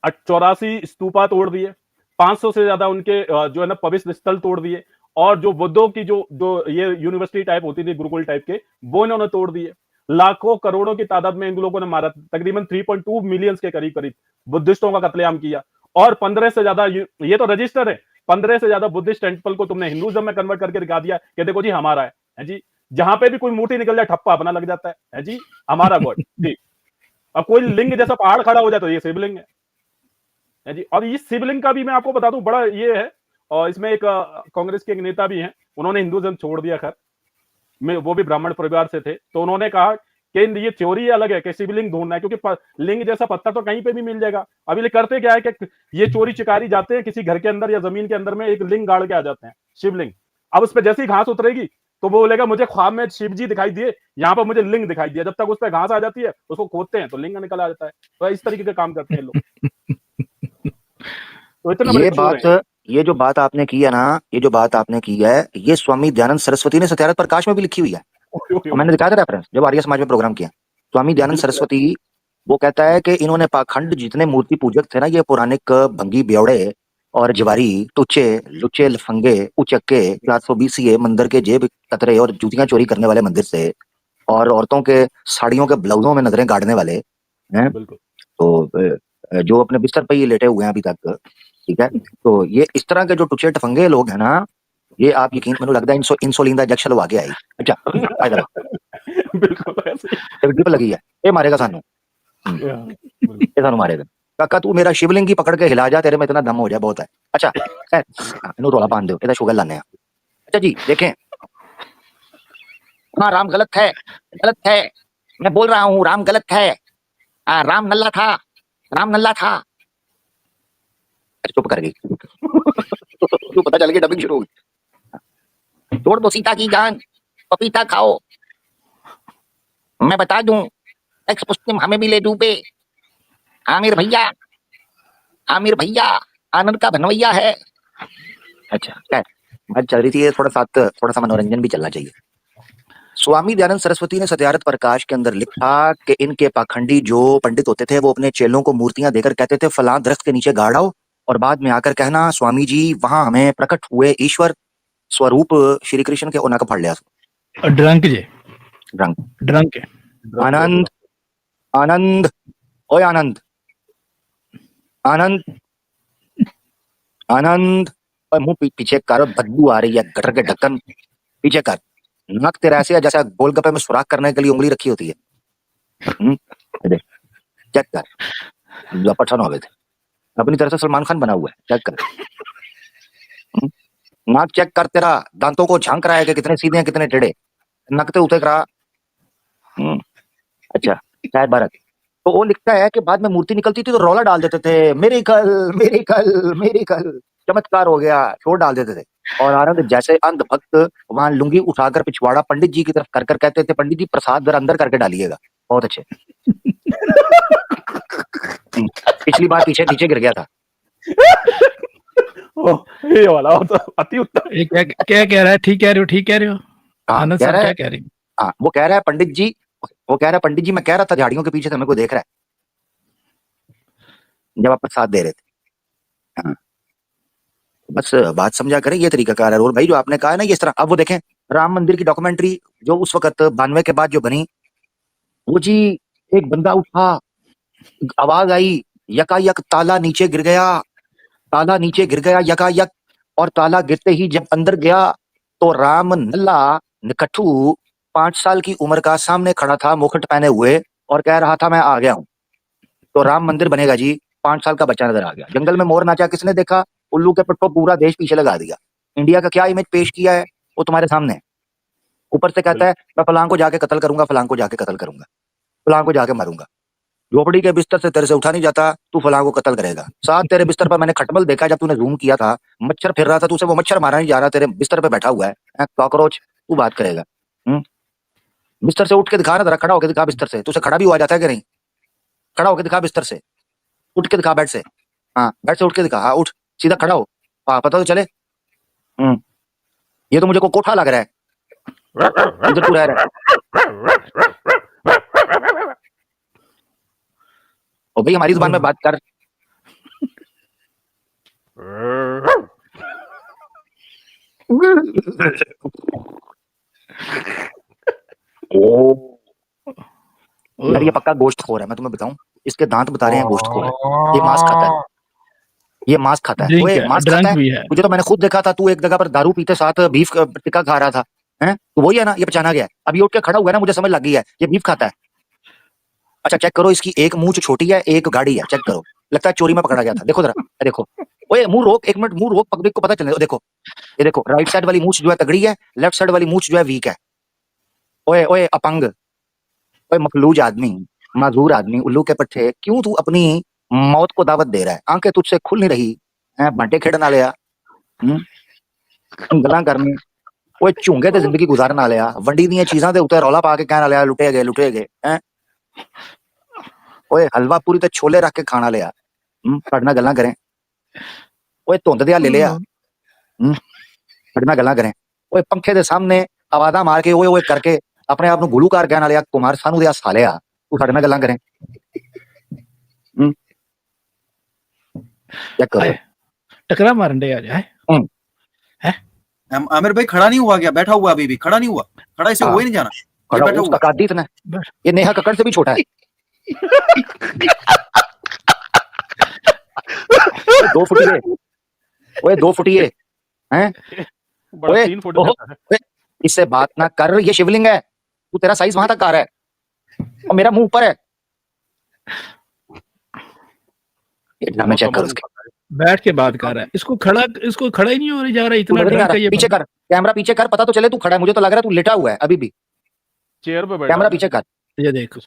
[SPEAKER 7] 84 स्तूपा तोड़ दिए, 500 से ज्यादा उनके जो है ना पवित्र स्थल तोड़ दिए, और जो बुद्धों की जो ये यूनिवर्सिटी टाइप होती थी गुरुकुल टाइप के, वो इन्होंने तोड़ दिए। लाखों करोड़ों की तादाद में इन लोगों ने मारा, तकरीबन 3.2 मिलियन के करीब बुद्धिस्टों का कत्लेआम किया। और 15 से ज्यादा, ये तो रजिस्टर है, 15 से ज्यादा बुद्धिस्ट टेंपल को तुमने हिंदुइज्म में कन्वर्ट करके दिखा दिया कि देखो जी हमारा है जी। जहां पे भी कोई मूर्ति निकल जाए ठप्पा अपना लग जाता है जी, हमारा गॉड जी। अब कोई लिंग जैसा पहाड़ खड़ा हो जाए तो ये शिवलिंग है जी। और इस शिवलिंग का भी मैं आपको बता दूं बड़ा ये है, और इसमें एक कांग्रेस के एक नेता भी हैं, उन्होंने हिंदुइज्म छोड़ दिया, खैर वो भी ब्राह्मण परिवार से थे, तो उन्होंने कहा कि ये थ्योरी अलग है कि शिवलिंग ढूंढना है, क्योंकि लिंग जैसा पत्थर तो कहीं पे भी मिल जाएगा। अभी ये करते क्या है कि ये चोरी चिकारी जाते हैं किसी घर के अंदर या जमीन के अंदर में, एक लिंग गाड़ के आ जाते हैं, शिवलिंग। अब उस पर जैसी घास उतरेगी तो वो बोलेगा मुझे ख्वाब में शिव जी दिखाई दिए, यहाँ पर मुझे लिंग दिखाई दिया। जब तक उस पर घास आ जाती है उसको खोदते हैं तो लिंग निकल आ जाता है। तो इस तरीके के काम करते हैं लोग। तो इतना
[SPEAKER 2] ये जो बात आपने की है ना, ये स्वामी दयानंद सरस्वती ने सत्याग्रह प्रकाश में भी लिखी हुई है। मैंने दिखाया था रेफरेंस जब आर्य समाज में प्रोग्राम किया। स्वामी दयानंद सरस्वती वो कहता है कि इन्होंने पाखंड जितने मूर्ति पूजक थे ना, ये पौराणिक भंगी ब्योड़े और जवारी टुच्चे लुच्चे लफंगे उचक्के 420 मंदिर के जेब कतरे और जूतियां चोरी करने वाले मंदिर से, और औरतों के साड़ियों के ब्लाउजों में नजरें गाड़ने वाले हैं, तो जो अपने बिस्तर पर ही लेटे हुए हैं अभी तक, ठीक है। तो ये इस तरह के जो टुच्चे टफंगे लोग हैं ना, ये आप यकीन, मैंने लगता है इंसुलिन का इंजेक्शन लगा के आई। अच्छा
[SPEAKER 7] बिल्कुल ऐसे ही।
[SPEAKER 2] ड्रिप लगी है, ये मारेगा सानू,
[SPEAKER 7] बिल्कुल।
[SPEAKER 2] ये सानू मारेगा। काका तू मेरा शिवलिंग की पकड़ के हिला जा, तेरे में इतना दम हो जाए बहुत है। अच्छा खैर, इन्हू रोला पान दो, शुगर लाने। अच्छा जी देखें, हाँ राम गलत है, गलत है, मैं बोल रहा हूँ राम गलत है। राम नल्ला था, राम नल्ला था। चुप कर गई। तो पता चल गया डबिंग शुरू हो गई। तोड़ दो सीता की जान, पपीता खाओ। मैं बता दूं, एक्स मुस्लिम हमें भी ले डूबे। आमिर भैया, आमिर भैया आनंद का बनवैया है। अच्छा खैर, बात चल रही थी, थोड़ा सा मनोरंजन भी चलना चाहिए। स्वामी दयानंद सरस्वती ने सत्यार्थ प्रकाश के अंदर लिखा कि इनके पाखंडी जो पंडित होते थे वो अपने चेलों को मूर्तियां देकर कहते थे फलां दरख्त के नीचे गाड़ आओ, और बाद में आकर कहना स्वामी जी वहां हमें प्रकट हुए ईश्वर स्वरूप श्री कृष्ण के ओना का फड़ लिया।
[SPEAKER 5] ड्रंक जे
[SPEAKER 2] ड्रंक आनंद, आनंद, ओए आनंद, आनंद, आनंद, मुंह पीछे कर, बदबू आ रही है, गटर के ढक्कन पीछे कर। नाक तेरा ऐसे है जैसे गोलगप्पे में सुराख करने के लिए उंगली रखी होती है। चेक कर, जो पठान हो गए थे, अपनी तरह से सलमान खान बना हुआ है, चेक कर। नाक चेक कर, तेरा दांतों को झांक रहा है कि कितने सीधे हैं कितने टेढ़े, नकते उतर रहा। अच्छा शायद भारत तो वो लिखता है कि बाद में मूर्ति निकलती थी तो रौला डाल देते थे, मेरी कल, मेरी कल, मेरी कल, चमत्कार हो गया, शोर डाल देते थे। और आनंद जैसे अंध भक्त वहां लुंगी उठाकर पिछवाड़ा पंडित जी की तरफ कर कर कहते थे पंडित जी प्रसाद जरा अंदर करके डालिएगा। बहुत अच्छे। पिछली बार पीछे नीचे गिर गया था।
[SPEAKER 7] ये वाला तो अति उत्तम।
[SPEAKER 5] क्या कह रहा है? ठीक कह रहे हो, ठीक कह रहे हो। आनंद साहब क्या कह रहे हैं?
[SPEAKER 2] हाँ वो कह रहा है पंडित जी, वो कह रहा है पंडित जी मैं कह रहा था झाड़ियों के पीछे से मेरे को देख रहा है जब आप प्रसाद दे रहे थे। हाँ बस बात समझा करें, ये तरीका कार है। और भाई जो आपने कहा है ना इस तरह, अब वो देखें राम मंदिर की डॉक्यूमेंट्री जो उस वक्त 92 के बाद जो बनी, वो जी एक बंदा उठा, आवाज आई, यकायक ताला नीचे गिर गया, ताला नीचे गिर गया यकायक, और ताला गिरते ही जब अंदर गया तो राम नल्ला निकट्ठू 5 साल की उम्र का सामने खड़ा था मुकुट पहने हुए और कह रहा था मैं आ गया हूं। तो राम मंदिर बनेगा जी, 5 साल का बच्चा नजर आ गया। जंगल में मोर नाचा किसने देखा? उल्लू के पट्टो पूरा देश पीछे लगा दिया। इंडिया का क्या इमेज पेश किया है वो तुम्हारे सामने है। ऊपर से कहता है मैं फलां को जाके कत्ल करूंगा, फलां को जाके कत्ल करूंगा, फलां को जाके मारूंगा। झोपड़ी के बिस्तर से तेरे से उठा नहीं जाता, तू फलां को कत्ल करेगा। साथ तेरे बिस्तर पर मैंने खटमल देखा जब तूने जूम किया था, मच्छर फिर रहा था, तू से वो मच्छर मारा नहीं जा रहा, तेरे बिस्तर पे बैठा हुआ है कॉकरोच, तू बात करेगा। बिस्तर से उठ के दिखा ना, जरा खड़ा होकर दिखा बिस्तर से। तुझसे खड़ा भी हुआ जाता है कि नहीं? खड़ा होकर दिखा बिस्तर से, उठ के दिखा बेड से। हाँ बेड से उठ के दिखा, हाँ उठ सीधा खड़ा हो, हाँ पता तो चले। ये तो मुझे को कोठा लग रहा है, इधर तू रह रहा है। और भाई हमारी जुबान में बात कर। यार ये पक्का गोश्तखोर है, मैं तुम्हें बताऊं, इसके दांत बता रहे हैं गोश्तखोर है। ये मांस खाता है, ये मांस खाता है, वो मांस खाता है। मुझे तो मैंने खुद देखा था, तू एक जगह पर दारू पीते साथ बीफ टिक्का खा रहा था, हैं? तो वही है ना, ये पहचाना गया। अब ये उठ के खड़ा हुआ है ना, मुझे समझ लग गई है ये बीफ खाता है। अच्छा चेक करो, इसकी एक मूंछ छोटी है एक गाड़ी है, चेक करो, लगता है चोरी में पकड़ा गया था। देखो जरा, देखो ओए मुंह रोक, एक मिनट मुंह रोक, पब्लिक को पता चले। देखो ये देखो, राइट साइड वाली मूंछ जो है तगड़ी है, लेफ्ट साइड वाली मूंछ जो है वीक है। ओए ओए अपंग, ओए मफलूज आदमी, माजूर आदमी, उल्लू के पट्टे, क्यों तू अपनी मौत को दावत दे रहा है? आंखें तुझसे खुल नहीं रही है, बांटे खेड़ना लिया, गल्लां करनी, ओए झूंगे ते जिंदगी गुजारना लिया, वंडी दी चीजां दे उत्ते रौला पा के कहना लिया लुटे गए हैं। ओए हलवा पूरी ते छोले रख के खाना लिया, पढ़ना गल्लां करें। ओए धुंध दिया ले लिया, पढ़ना गल्लां करें। ओए पंखे दे सामने आवाज़ा मार के ओए ओए करके अपने आप को गुलूकार कहना लिया, कुमार सानू दिया सालिया, तू साडे नाल गल्लां करें। चेक करो,
[SPEAKER 5] टकरा मारन दे आ जाए।
[SPEAKER 3] आमिर भाई खड़ा नहीं हुआ, क्या बैठा हुआ? अभी भी खड़ा नहीं हुआ, खड़ा इसे हुआ ही नहीं जाना, ये बैठा हुआ।
[SPEAKER 2] काट दी इतने, ये नेहा कक्कड़ से भी छोटा है। 2 फुट ये, ओए 2 फुट ये हैं, ओए
[SPEAKER 7] 3 फुट
[SPEAKER 2] इससे बात ना कर, ये शिवलिंग है, तू तेरा साइज वहां तक आ रहा है और मेरा मुंह ऊपर है। इतना मैं चेक कर उसके
[SPEAKER 5] बैठ के बात कर रहा है, इसको खड़ा ही नहीं हो जा रहा, इतना डर का ये
[SPEAKER 2] पीछे कर कैमरा, पीछे कर, पता तो चले तू खड़ा है। मुझे तो लग रहा है तू लेटा हुआ है अभी भी।
[SPEAKER 7] चेयर पे बैठा
[SPEAKER 2] कैमरा पीछे कर।
[SPEAKER 5] ये देख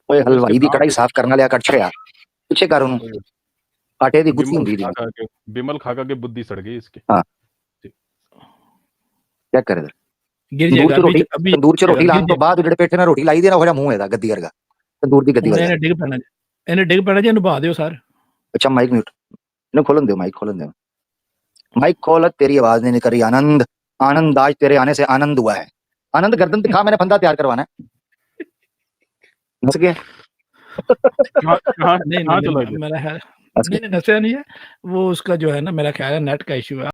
[SPEAKER 2] ओए हलवाई दी कढ़ाई साफ करना लिया कर यार, पीछे कर उन्होंने आटे दी गुत्ती हुंदी दी।
[SPEAKER 7] बिमल खाका के बुद्धि सड़ गई इसके।
[SPEAKER 2] हां चेक कर इधर
[SPEAKER 5] गिर जाएगा
[SPEAKER 2] अभी तंदूर च रोटी लान तो बाद जेड़े पेटे ना रोटी लाई देना होया मुंह एदा गद्दी वर्गा, तंदूर दी गद्दी वर्गा।
[SPEAKER 5] इन्हें डिग पैना जी, निभा दियो सर।
[SPEAKER 2] अच्छा माइक म्यूट, इन्हें खोलन दो, माइक खोलन दो, माइक खोल, तेरी आवाज नहीं निकल रही। आनंद, आनंद आज तेरे आने से आनंद हुआ है। आनंद गर्दन दिखा, मैंने फंदा तैयार करवाना है। नस गया
[SPEAKER 5] नहीं मेरा ख्याल नहीं नसा नहीं है वो, उसका जो है ना मेरा ख्याल है नेट का इशू है।